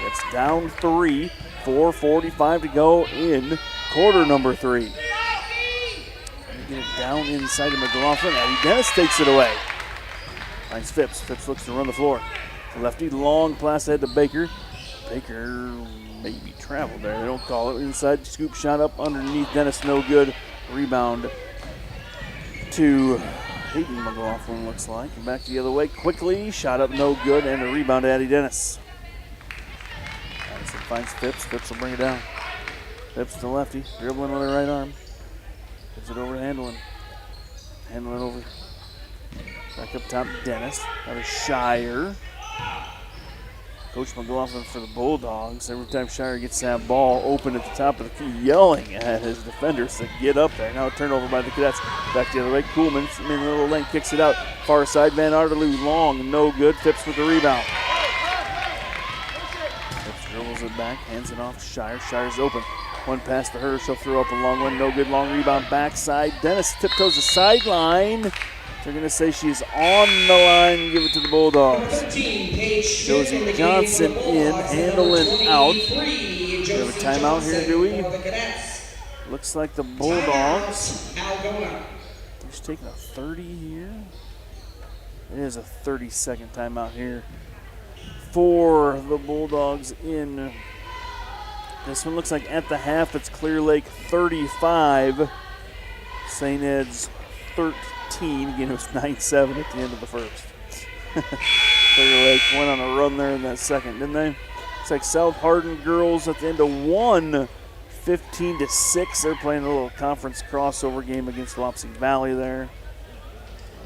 It's down 3. 4:45 to go in quarter number 3. Get it down inside of McLaughlin. Addie Dennis takes it away. Finds Phipps. Phipps looks to run the floor. The lefty, long pass ahead to Baker. Baker maybe traveled there. They don't call it. Inside scoop shot up underneath Dennis. No good. Rebound to Hayden McLaughlin, looks like. And back the other way quickly. Shot up no good. And a rebound to Addie Dennis. Addison finds Phipps. Phipps will bring it down. Phipps to the lefty. Dribbling with her right arm. Gives it over to Handlin. Handlin over. Back up top, Dennis. Out of Shire. Coach McLaughlin for the Bulldogs. Every time Shire gets that ball open at the top of the key, yelling at his defenders to get up there. Now a turnover by the Cadets. Back the other way. Kuhlman in the little lane kicks it out. Far side, Van Otterloo long, no good. Phipps with the rebound. Phipps dribbles it back, hands it off to Shire. Shire's open. One pass to her, she'll throw up a long one, no good, long rebound backside. Dennis tiptoes the sideline. They're going to say she's on the line and give it to the Bulldogs. Josie Johnson in, Handlin out. We have a timeout here, do we? Looks like the Bulldogs. Just taking a 30 here. It is a 30-second timeout here for the Bulldogs in. This one looks like at the half, it's Clear Lake 35, St. Ed's 13. Again, it was 9-7 at the end of the first. Clear Lake went on a run there in that second, didn't they? It's like South Hardin girls at the end of one, 15-6. They're playing a little conference crossover game against Wapsie Valley there.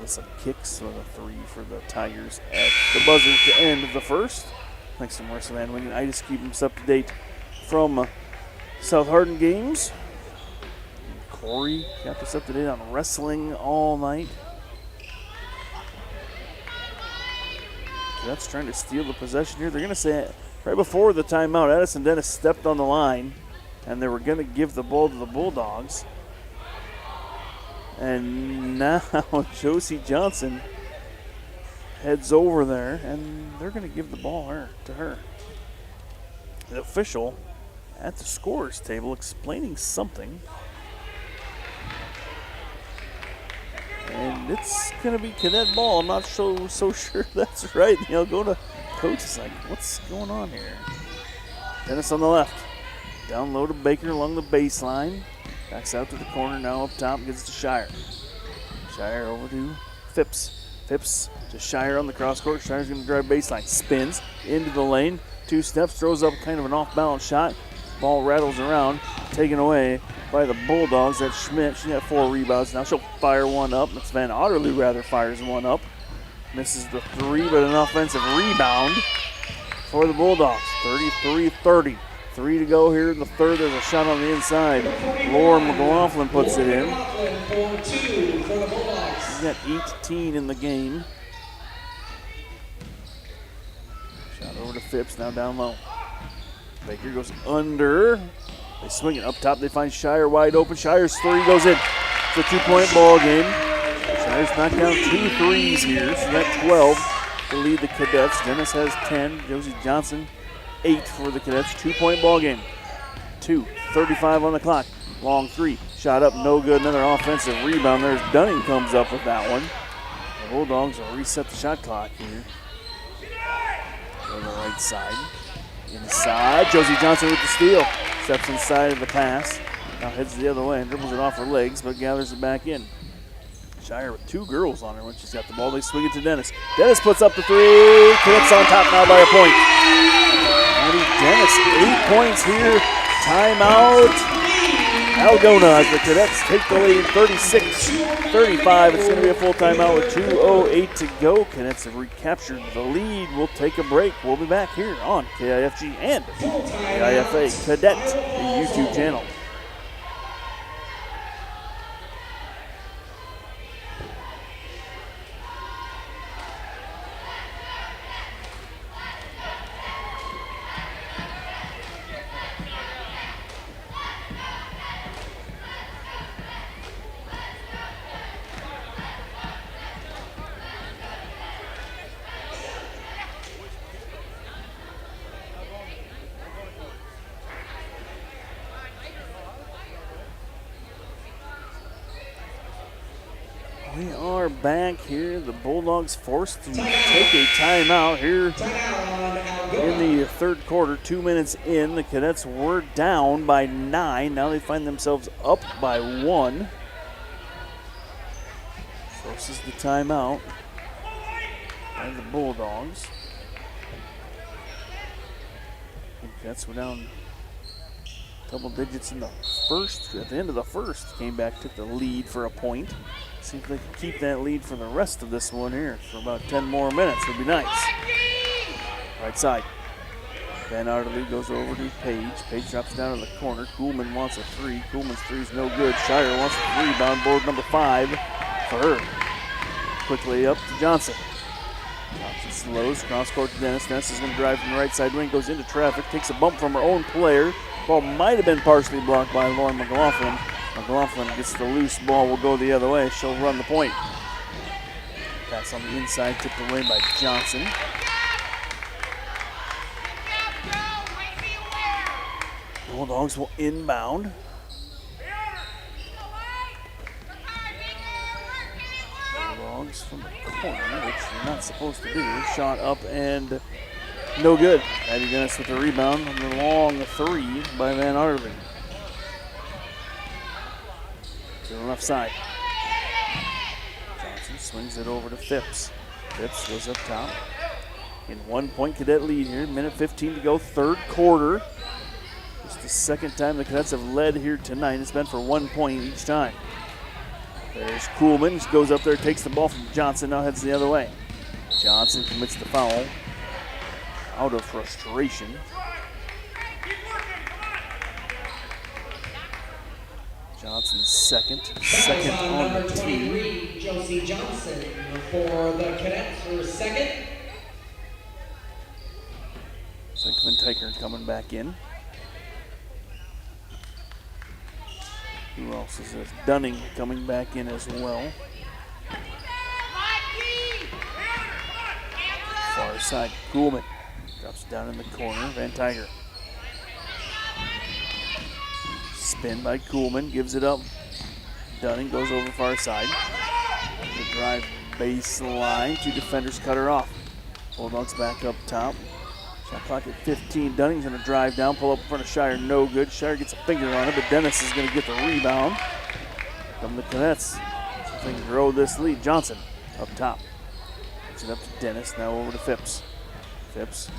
With some kicks with a 3 for the Tigers at the buzzer to end the first. Thanks to Marissa Van Wingen. I just keep them up to date from South Hardin games. Corey got this up to date on wrestling all night. That's trying to steal the possession here. They're going to say right before the timeout, Addison Dennis stepped on the line, and they were going to give the ball to the Bulldogs. And now Josie Johnson heads over there, and they're going to give the ball to her. The official at the scorer's table explaining something. And it's going to be cadet ball. I'm not so sure that's right. The Algona coach is like, what's going on here? Dennis on the left. Down low to Baker along the baseline. Backs out to the corner, now up top, gets to Shire. Shire over to Phipps. Phipps to Shire on the cross court. Shire's going to drive baseline. Spins into the lane. 2 steps, throws up kind of an off-balance shot. Ball rattles around, taken away by the Bulldogs. That's Schmidt. She got 4 rebounds. Now she'll fire one up. It's Van Otterloo rather fires one up. Misses the 3, but an offensive rebound for the Bulldogs. 33-30. 3 to go here in the third. There's a shot on the inside. Lauren McLaughlin puts it in. She's got 18 in the game. Shot over to Phipps, now down low. Baker goes under. They swing it up top. They find Shire wide open. Shire's three goes in. It's a 2-point ball game. Shire's knocked down 2 threes here. So got 12 to lead the Cadets. Dennis has 10. Josie Johnson 8 for the Cadets. 2-point ball game. 2:35 on the clock. Long three. Shot up, no good. Another offensive rebound. There's Dunning comes up with that one. The Bulldogs will reset the shot clock here. Go to the right side. Inside. Josie Johnson with the steal. Steps inside of the pass. Now heads the other way and dribbles it off her legs, but gathers it back in. Shire with 2 girls on her when she's got the ball. They swing it to Dennis. Dennis puts up the three. Cadets on top now by a point. Dennis, 8 points here. Timeout. Algona as the Cadets take the lead 36-35. It's going to be a full timeout with 2:08 to go. Cadets have recaptured the lead. We'll take a break. We'll be back here on KIFG and KIFA Cadet, the YouTube channel. We are back here. The Bulldogs forced to take a timeout here in the third quarter. 2 minutes in, the Cadets were down by 9. Now they find themselves up by 1. Forces the timeout by the Bulldogs. The Cadets were down double digits in the first. At the end of the first, came back, took the lead for a point. See if they can keep that lead for the rest of this one here for about 10 more minutes. Would be nice. Right side. Van Arterly goes over to Page. Page drops down to the corner. Kuhlman wants a three. Kuhlman's three's no good. Shire wants a rebound. Board number 5 for her. Quickly up to Johnson. Johnson slows. Cross court to Dennis. Dennis is going to drive from the right side wing. Goes into traffic. Takes a bump from her own player. Ball might have been partially blocked by Lauren McLaughlin. McLaughlin gets the loose ball, will go the other way. She'll run the point. Pass on the inside, tipped away by Johnson. Bulldogs will inbound. Bulldogs from the corner, which you're not supposed to do. Shot up and no good. Addie Dennis with the rebound on the long three by Van Arterly. To the left side. Johnson swings it over to Phipps. Phipps goes up top. In 1 point Cadet lead here. Minute 15 to go, third quarter. It's the second time the Cadets have led here tonight. It's been for 1 point each time. There's Kuhlman. Just goes up there, takes the ball from Johnson, now heads the other way. Johnson commits the foul out of frustration. Johnson's second on the team. Josie Johnson for the Cadets for second. Sinkman Tyker coming back in. Who else is this? Dunning coming back in as well. Far side, Kuhlman drops down in the corner. Van Tiger. Spin by Kuhlman, gives it up. Dunning goes over far side. The drive baseline. 2 defenders cut her off. Bulldogs back up top. Shot clock at 15. Dunning's going to drive down, pull up in front of Shire. No good. Shire gets a finger on it, but Dennis is going to get the rebound from the Cadets. So they can grow this lead. Johnson up top. Gets it up to Dennis. Now over to Phipps. Phipps.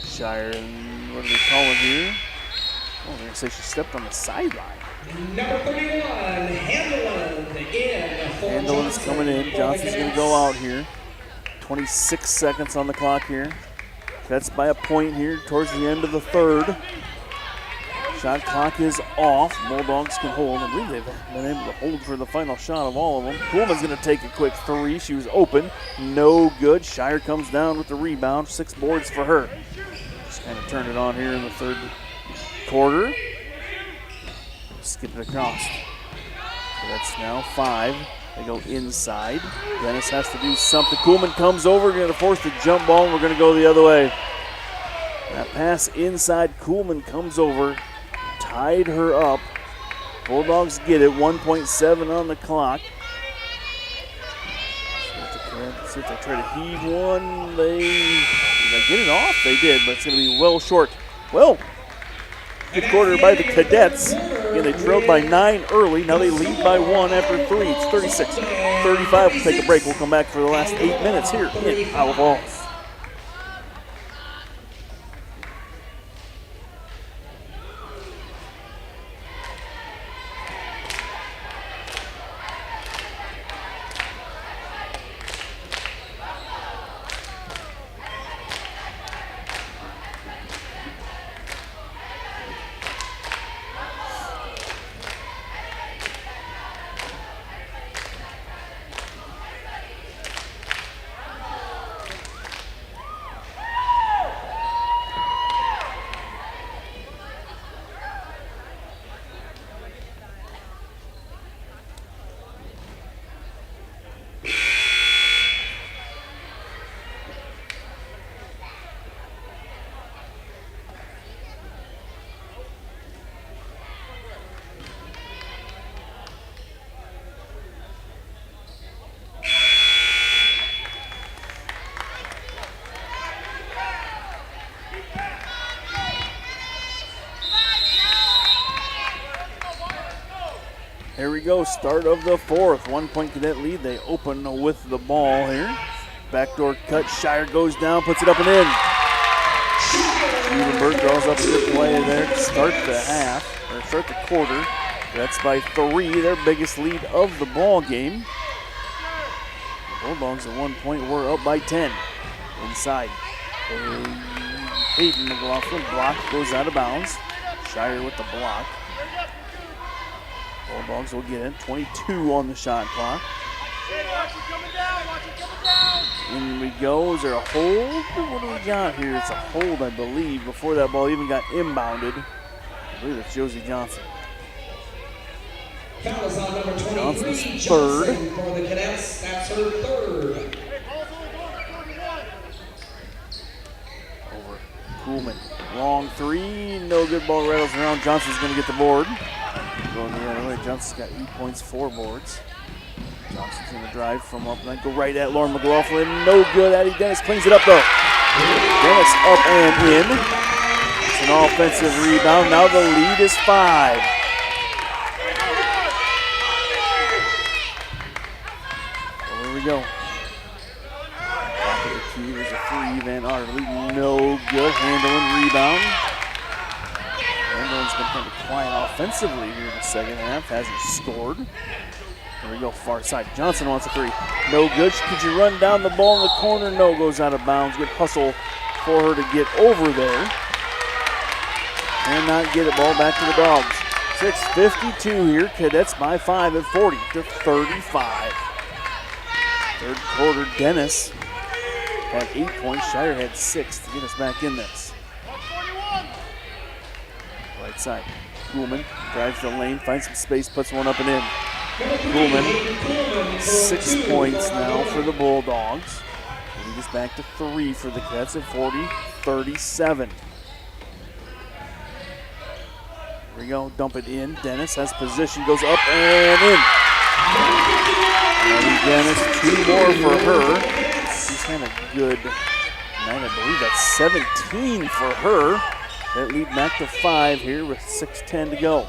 Shire, and what do they call it here? Oh, they're going to say she stepped on the sideline. Number 31, Handeland's coming in. Johnson's going to go out here. 26 seconds on the clock here. That's by a point here towards the end of the third. Shot clock is off. Bulldogs can hold. I believe they've been able to hold for the final shot of all of them. Kuhlman's going to take a quick three. She was open. No good. Shire comes down with the rebound. 6 boards for her. Just kind of turned it on here in the third quarter. skip it across. So that's now 5. They go inside. Dennis has to do something. Kuhlman comes over, going to force the jump ball, and we're going to go the other way. That pass inside, Kuhlman comes over, tied her up. Bulldogs get it, 1.7 on the clock. See if they try to heave one. Did they get it off? They did, but it's going to be well short. Well, good quarter by the Cadets. Again, they trailed by 9 early. Now they lead by 1 after 3. It's 36-35. We'll take a break. We'll come back for the last 8 minutes here in Iowa Falls. Here we go, start of the 4th. 1 point Cadet lead. They open with the ball here. Backdoor cut. Shire goes down, puts it up and in. Evenberg draws up a good play there to start the half, or start the quarter. That's by 3, their biggest lead of the ball game. Bulldogs at 1 point were up by 10. Inside. Hayden McLaughlin block goes out of bounds. Shire with the block. Bulldogs will get in. 22 on the shot clock. In we go. Is there a hold? What do we got here? It's a hold, I believe, before that ball even got inbounded. I believe it's Josie Johnson. Foul is on number 23, Johnson's Johnson third. for the Cadets. That's her 3rd. Over Kuhlman. Long 3. No good. Ball rattles around. Johnson's going to get the board. Going the other way. Johnson's got 8 points, 4 boards. Johnson's going to drive from up and go right at Lauren McLaughlin. No good. Addie Dennis cleans it up though. Dennis up and in. It's an offensive rebound. Now the lead is 5. Well, here we go. Top of the key. There's a 3. Van Arterly. No good. Handling rebound. Handling's been kind of quiet offensively here in the second half. Hasn't scored. Here we go, far side. Johnson wants a 3. No good. Could you run down the ball in the corner? No, goes out of bounds. Good hustle for her to get over there. And not get it. Ball back to the Dogs. 6:52 here. Cadets by 5 at 40-35. Third quarter, Dennis had 8 points. Shire had 6 to get us back in this. Right side. Kuhlman drives the lane, finds some space, puts one up and in. Kuhlman, 6 points now for the Bulldogs. Lead is back to 3 for the Cats at 40-37. Here we go, dump it in. Dennis has position, goes up and in. And Dennis, 2 more for her. She's had a good night, I believe that's 17 for her. That lead back to 5 here with 6:10 to go.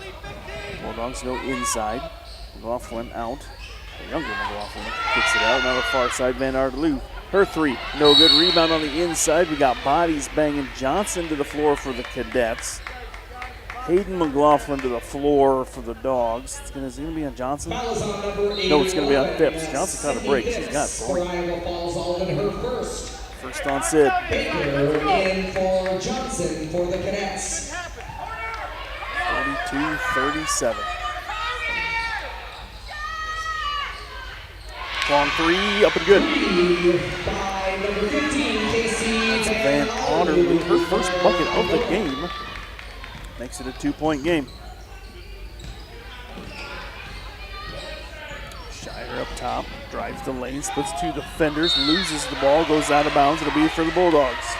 Bulldogs go inside. McLaughlin out. The younger McLaughlin kicks it out. Now the far side, Van Arteloo. Her 3, no good. Rebound on the inside. We got bodies banging. Johnson to the floor for the Cadets. Hayden McLaughlin to the floor for the Dogs. Is it going to be on Johnson? No, it's going to be on Phipps. Johnson caught a break. She's got 3. Falls-Alden, her first. First on Sid. Baker in for Johnson for the Cadets. 42-37. Long 3, up and good. By number 15, Casey Van Arteloo, her first bucket of the game. Makes it a 2-point game. up top, drives the lane, splits two defenders, loses the ball, goes out of bounds. It'll be for the Bulldogs.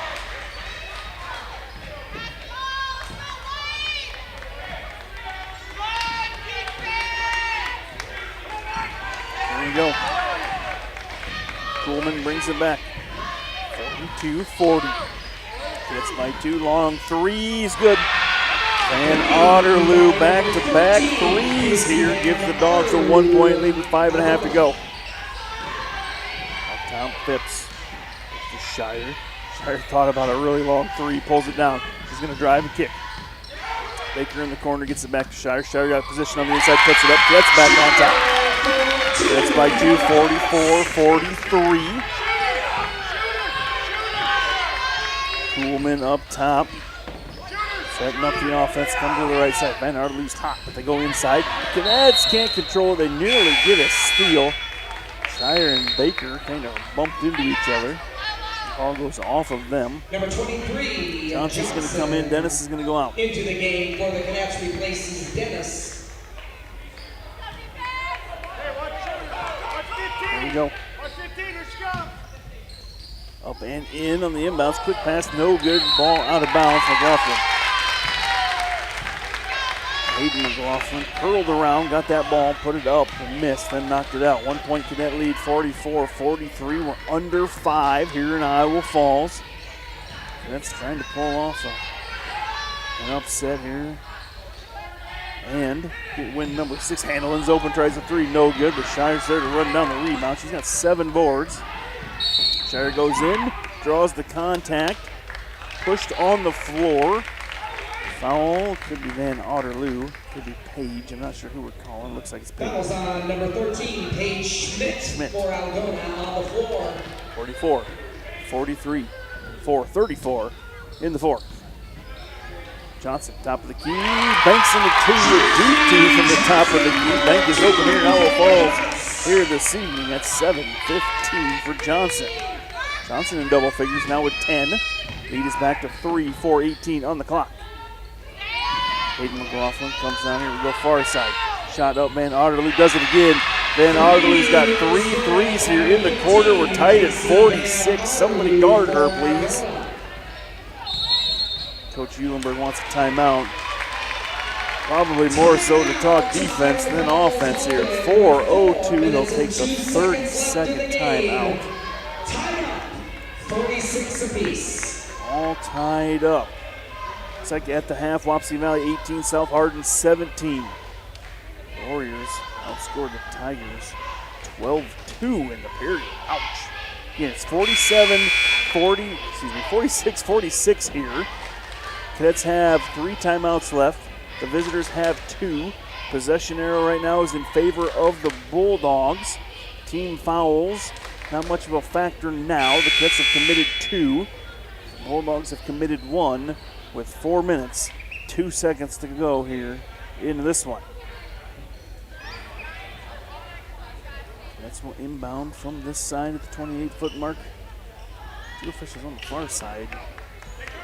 There you go. Kuhlman brings it back. 42-40. Gets by two, long threes, good. And Otterloo back-to-back threes here gives the Dogs a 1-point lead with 5.5 to go. Up top, Phipps to Shire. Shire thought about a really long three, pulls it down. She's going to drive and kick. Baker in the corner gets it back to Shire. Shire got a position on the inside, puts it up, gets back on top. Gets by two, 44-43. Kuhlman up top. Setting up the offense, come to the right side. Van Arterloo's hot, but they go inside. Cadets can't control it. They nearly get a steal. Shire and Baker kind of bumped into each other. The ball goes off of them. Number 23, Johnson's going to come in. Dennis is going to go out. Into the game for the Cadets replaces Dennis. There we go. Up and in on the inbounds. Quick pass, no good. Ball out of bounds. McLaughlin. Hayden McLaughlin curled around, got that ball, put it up and missed, then knocked it out. 1 point Cadet lead, 44-43. We're under 5 here in Iowa Falls. Cadets trying to pull off an upset here. And win number 6. Handelin's open, tries a three, no good, but Shire's there to run down the rebound. She's got 7 boards. Shire goes in, draws the contact, pushed on the floor. Foul, could be Van Otterloo, could be Page. I'm not sure who we're calling. Looks like it's Page. Fouls on number 13, Paige Schmidt for Algona on the floor. 44, 43, 34 in the fourth. Johnson, top of the key, banks in the two, deep two from the top of the key. Bank is open here in Iowa Falls here this evening at 7:15 for Johnson. Johnson in double figures now with 10. Lead is back to 3, 4:18 on the clock. Hayden McLaughlin comes down here. We go far side. Shot up. Van Otterloo does it again. Van Otterloo's got 3 threes here in the quarter. We're tied at 46. Somebody guard her, please. Coach Eulenberg wants a timeout. Probably more so to talk defense than offense here. 4:02. They'll take the 30-second timeout. 46 apiece. All tied up. Looks like at the half, Wapsie Valley 18, South Hardin 17. Warriors outscored the Tigers 12-2 in the period. Ouch. Again, it's 46-46 here. Cadets have 3 timeouts left. The visitors have 2. Possession arrow right now is in favor of the Bulldogs. Team fouls, not much of a factor now. The Cadets have committed 2. The Bulldogs have committed 1 with 4 minutes, 2 seconds to go here into this one. That's what inbound from this side at the 28-foot mark. 2 officials on the far side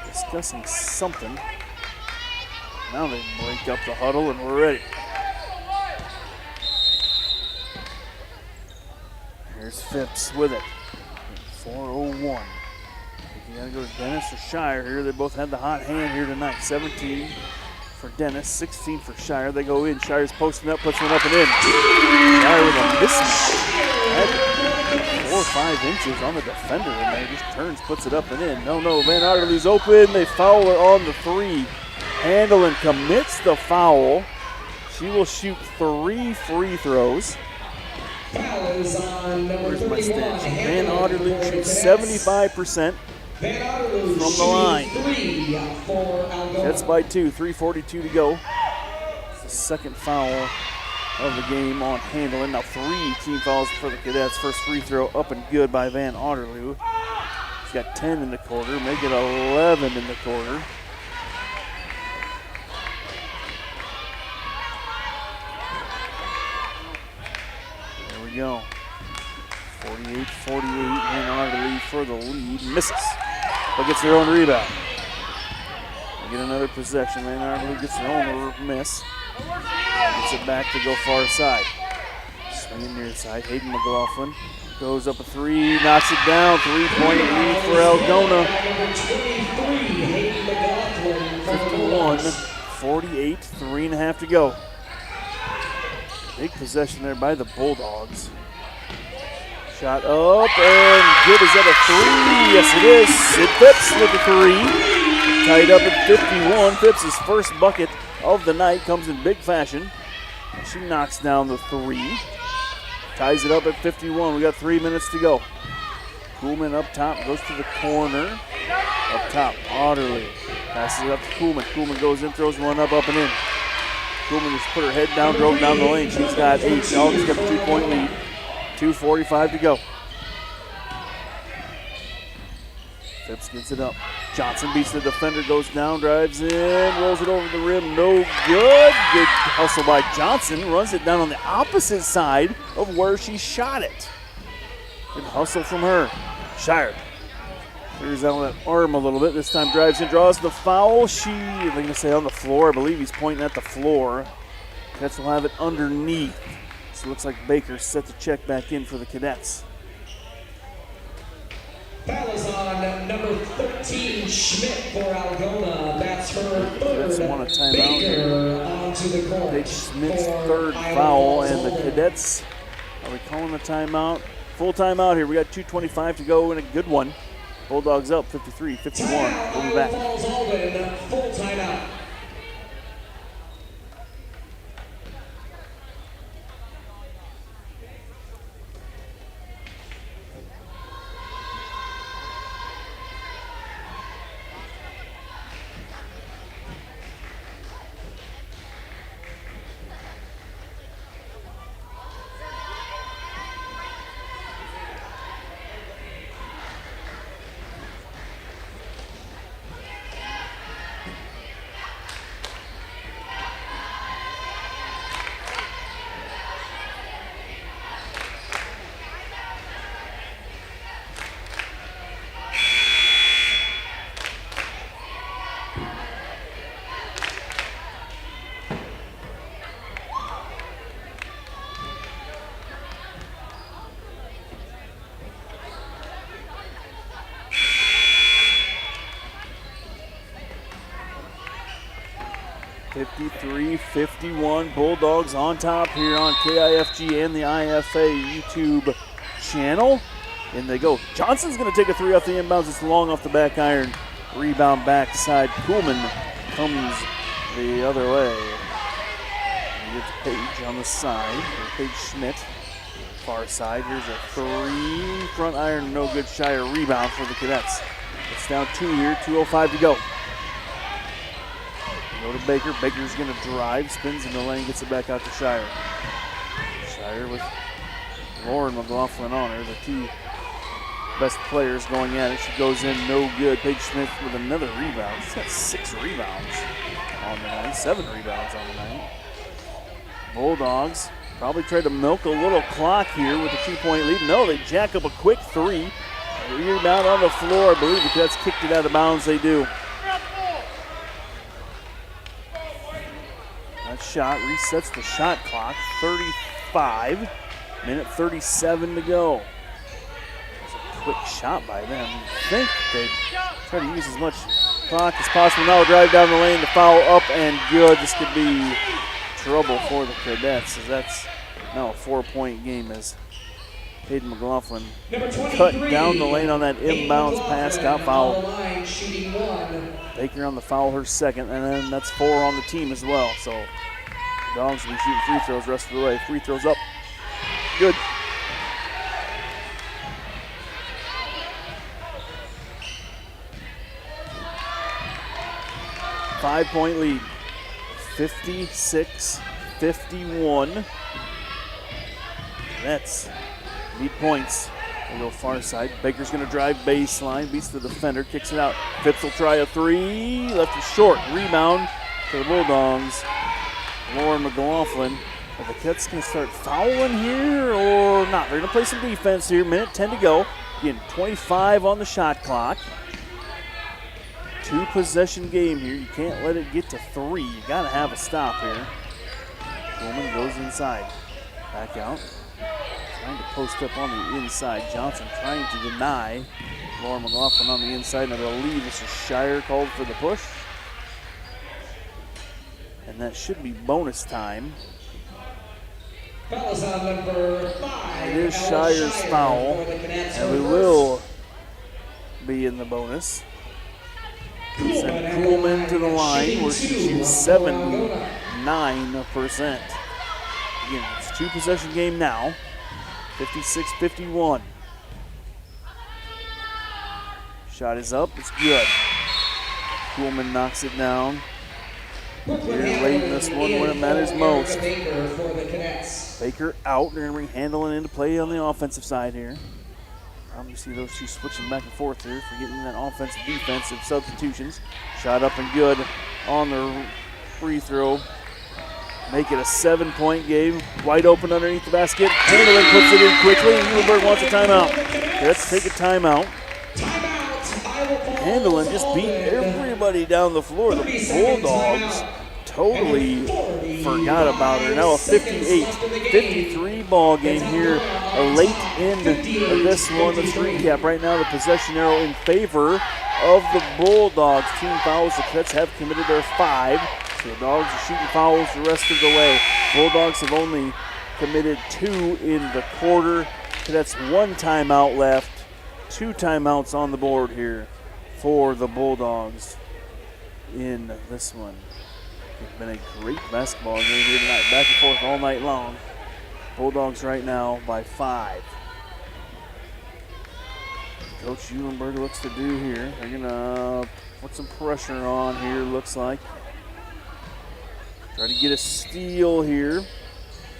discussing something. Now they break up the huddle and we're ready. Here's Phipps with it. 4:01. You gotta go to Dennis or Shire here. They both had the hot hand here tonight. 17 for Dennis, 16 for Shire. They go in. Shire's posting up, puts one up and in. Shire with a mismatch. 4 or 5 inches on the defender in there. Just turns, puts it up and in. No, Van Otterloo's open. They foul her on the 3. Handelin commits the foul. She will shoot 3 free throws. Foul is on number 31. Van Otterloo shoots 75%. From the line. That's by 2, 3:42 to go. It's the second foul of the game on Handelin. Now 3 team fouls for the Cadets. First free throw up and good by Van Otterloo. She's got 10 in the quarter, make it 11 in the quarter. There we go. 48-48, Van Otterloo for the lead. Misses. But gets their own rebound. They get another possession. Van Otterloo gets their own miss. Gets it back to go far side. Swinging near side. Hayden McLaughlin goes up a three, knocks it down. 3-point lead for Algona. 51-48, 3.5 to go. Big possession there by the Bulldogs. Shot up and good. Is that a three? Yes, it is. Sid Phipps with the three. Tied up at 51. Phipps' first bucket of the night comes in big fashion. She knocks down the three. Ties it up at 51. We got 3 minutes to go. Kuhlman up top, goes to the corner. Up top, Otterly. Passes it up to Kuhlman. Kuhlman goes in, throws one up and in. Kuhlman just put her head down, drove down the lane. She's got 8. Dogs got the 2-point lead. 2:45 to go. Phipps gets it up. Johnson beats the defender, goes down, drives in, rolls it over the rim. No good. Good hustle by Johnson. Runs it down on the opposite side of where she shot it. Good hustle from her. Shire clears out that arm a little bit. This time drives in, draws the foul. I'm going to say on the floor. I believe he's pointing at the floor. Cadets will have it underneath. So it looks like Baker's set to check back in for the Cadets. Foul is on number 13, Schmidt for Algona. That's her third. Cadets want a timeout. Baker onto the court. Big Schmidt's third foul, and the Cadets, are we calling a timeout? Full timeout here. We got 2:25 to go and a good one. Bulldogs up 53-51. We'll be back. Falls-Alden, full timeout. .53-51, Bulldogs on top here on KIFG and the IFA YouTube channel. In they go. Johnson's going to take a three off the inbounds. It's long off the back iron. Rebound backside. Kuhlman comes the other way. Here's Paige on the side. Paige Schmidt, far side. Here's a three. Front iron, no good. Shire rebound for the Cadets. It's down 2 here. 2:05 to go. Go to Baker. Baker's going to drive, spins in the lane, gets it back out to Shire. Shire with Lauren McLaughlin on her, the two best players going at it. She goes in, no good. Paige Schmidt with another rebound. She's got 6 rebounds on the night, 7 rebounds on the night. Bulldogs probably tried to milk a little clock here with a 2-point lead. No, they jack up a quick three. Rebound on the floor. I believe the Cadets kicked it out of bounds. They do. That shot resets the shot clock. 35, minute 37 to go. It's a quick shot by them. I think they try to use as much clock as possible. Now drive down the lane, the foul up and good. This could be trouble for the Cadets, as that's now a 4-point game as Hayden McLaughlin cut down the lane on that inbounds pass, got fouled. Baker on the foul, her second, and then that's 4 on the team as well. So Dogs will be shooting free throws the rest of the way. Free throws up. Good. Five-point lead. 56-51. That's need points. They go far side. Baker's going to drive baseline, beats the defender, kicks it out. Phipps will try a three. Left it short. Rebound to the Bulldogs. Lauren McLaughlin. Are the Cadets going to start fouling here or not? They're going to play some defense here. Minute 10 to go. Again, 25 on the shot clock. 2-possession game here. You can't let it get to 3. You got to have a stop here. Coleman goes inside. Back out. Trying to post up on the inside. Johnson trying to deny. Laura McLaughlin on the inside, and I believe this is Shire called for the push. And that should be bonus time. Fellas on number 5. It is Shire's foul, and we will be in the bonus. Send Kuhlman to the line where she shoots 79%. Again, it's a 2-possession game now. 56-51. Shot is up, it's good. Kuhlman knocks it down. Here late in this one when it matters most. Baker out, they're going to bring Handelin into play on the offensive side here. You see those two switching back and forth here for getting that offensive defensive substitutions. Shot up and good on the free throw. Make it a 7-point game. Wide open underneath the basket. Handelin puts it in quickly, and Muhlenberg wants a timeout. Let's take a timeout. Handelin just beat everybody down the floor. The Bulldogs totally forgot about her. Now a 58-53 ball game here. A late end of this one. Let's recap right now the possession arrow in favor of the Bulldogs. Team fouls. The Cadets have committed their 5. So the Dogs are shooting fouls the rest of the way. Bulldogs have only committed 2 in the quarter. Cadets 1 timeout left. 2 timeouts on the board here for the Bulldogs in this one. It's been a great basketball game here tonight. Back and forth all night long. Bulldogs right now by 5. Coach Eulenberg looks to do here. They're going to put some pressure on here, looks like. Try to get a steal here.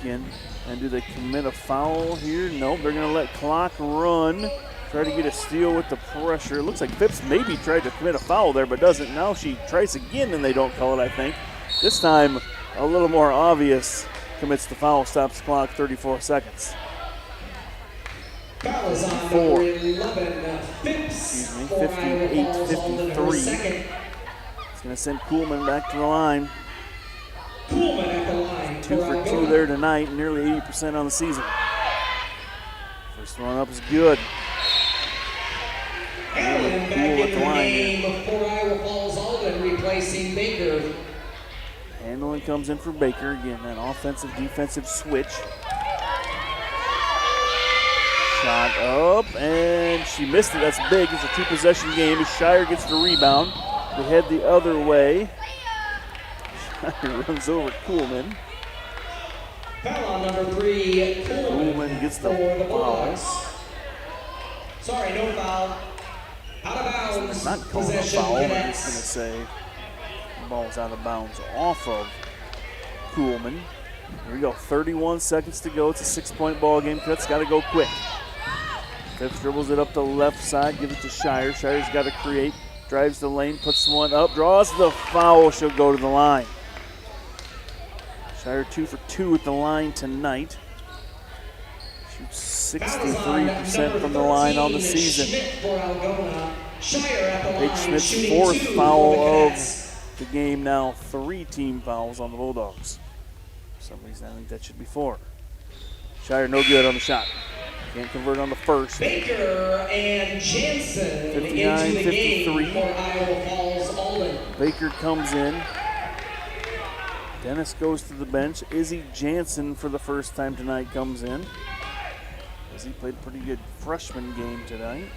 Again, and do they commit a foul here? Nope, they're going to let clock run. Try to get a steal with the pressure. It looks like Phipps maybe tried to commit a foul there, but doesn't. Now she tries again and they don't call it, I think. This time, a little more obvious. Commits the foul, stops the clock, 34 seconds. Foul is on number 11, Phipps. 58-53. It's going to send Kuhlman back to the line. Kuhlman at the line. 2 for 2 there tonight, nearly 80% on the season. First one up is good. Allen back in the game for Iowa Falls-Alden, replacing Baker. Handelin comes in for Baker. Again, that offensive-defensive switch. Shot up, and she missed it. That's big. It's a 2-possession game as Shire gets the rebound. They head the other way. Shire runs over Kuhlman. Foul on number 3, Kuhlman gets the foul. Sorry, no foul. Out of bounds. Not calling a foul, I'm just going to say the ball's out of bounds off of Kuhlman. Here we go, 31 seconds to go. It's a 6-point ball game. Cadets got to go quick. Phipps dribbles it up the left side, give it to Shire. Shire's got to create, drives the lane, puts one up, draws the foul. She'll go to the line. Shire 2 for 2 at the line tonight. Shoots 63% from the line on the season. Paige Schmidt's 4th foul of the game now. 3 team fouls on the Bulldogs. For some reason, I think that should be 4. Shire no good on the shot. Can't convert on the first. Baker and Jansen 59-53. for Iowa Falls-Alden. Baker comes in. Dennis goes to the bench. Izzy Jansen for the first time tonight comes in. Izzy played a pretty good freshman game tonight.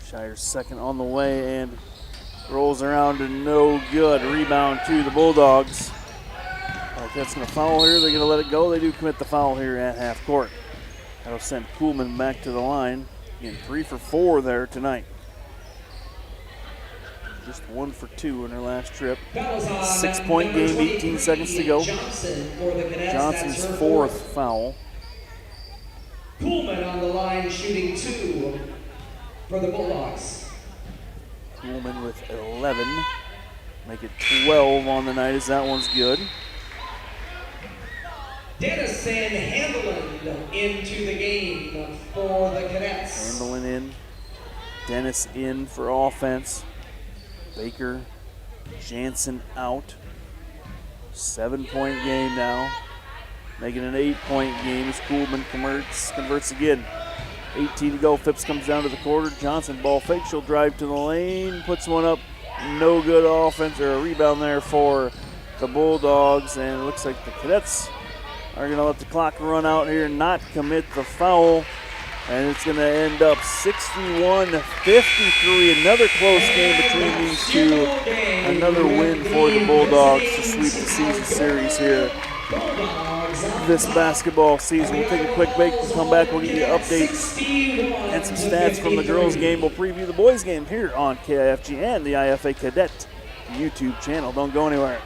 Shire's second on the way and rolls around to no good. Rebound to the Bulldogs. That's going to foul here. They're going to let it go. They do commit the foul here at half court. That'll send Kuhlman back to the line. Getting 3 for 4 there tonight. Just 1 for 2 in her last trip. 6-point game, 18 seconds to go. Johnson's 4th foul. Kuhlman on the line shooting 2 for the Bulldogs. Kuhlman with 11. Make it 12 on the night as that one's good. Dennison Handelin into the game for the Cadets. Handelin in. Dennis in for offense. Baker, Jansen out. 7-point game now. making an 8-point game as Kuhlman converts again. 18 to go. Phipps comes down to the quarter. Johnson ball fake. She'll drive to the lane. Puts one up. No good offense or a rebound there for the Bulldogs. And it looks like the Cadets are going to let the clock run out here and not commit the foul. And it's going to end up 61-53. Another close game between these two. Another win for the Bulldogs to sweep the season series here this basketball season. We'll take a quick break. We'll come back. We'll get you updates and some stats from the girls' game. We'll preview the boys' game here on KIFG and the IFA Cadet YouTube channel. Don't go anywhere.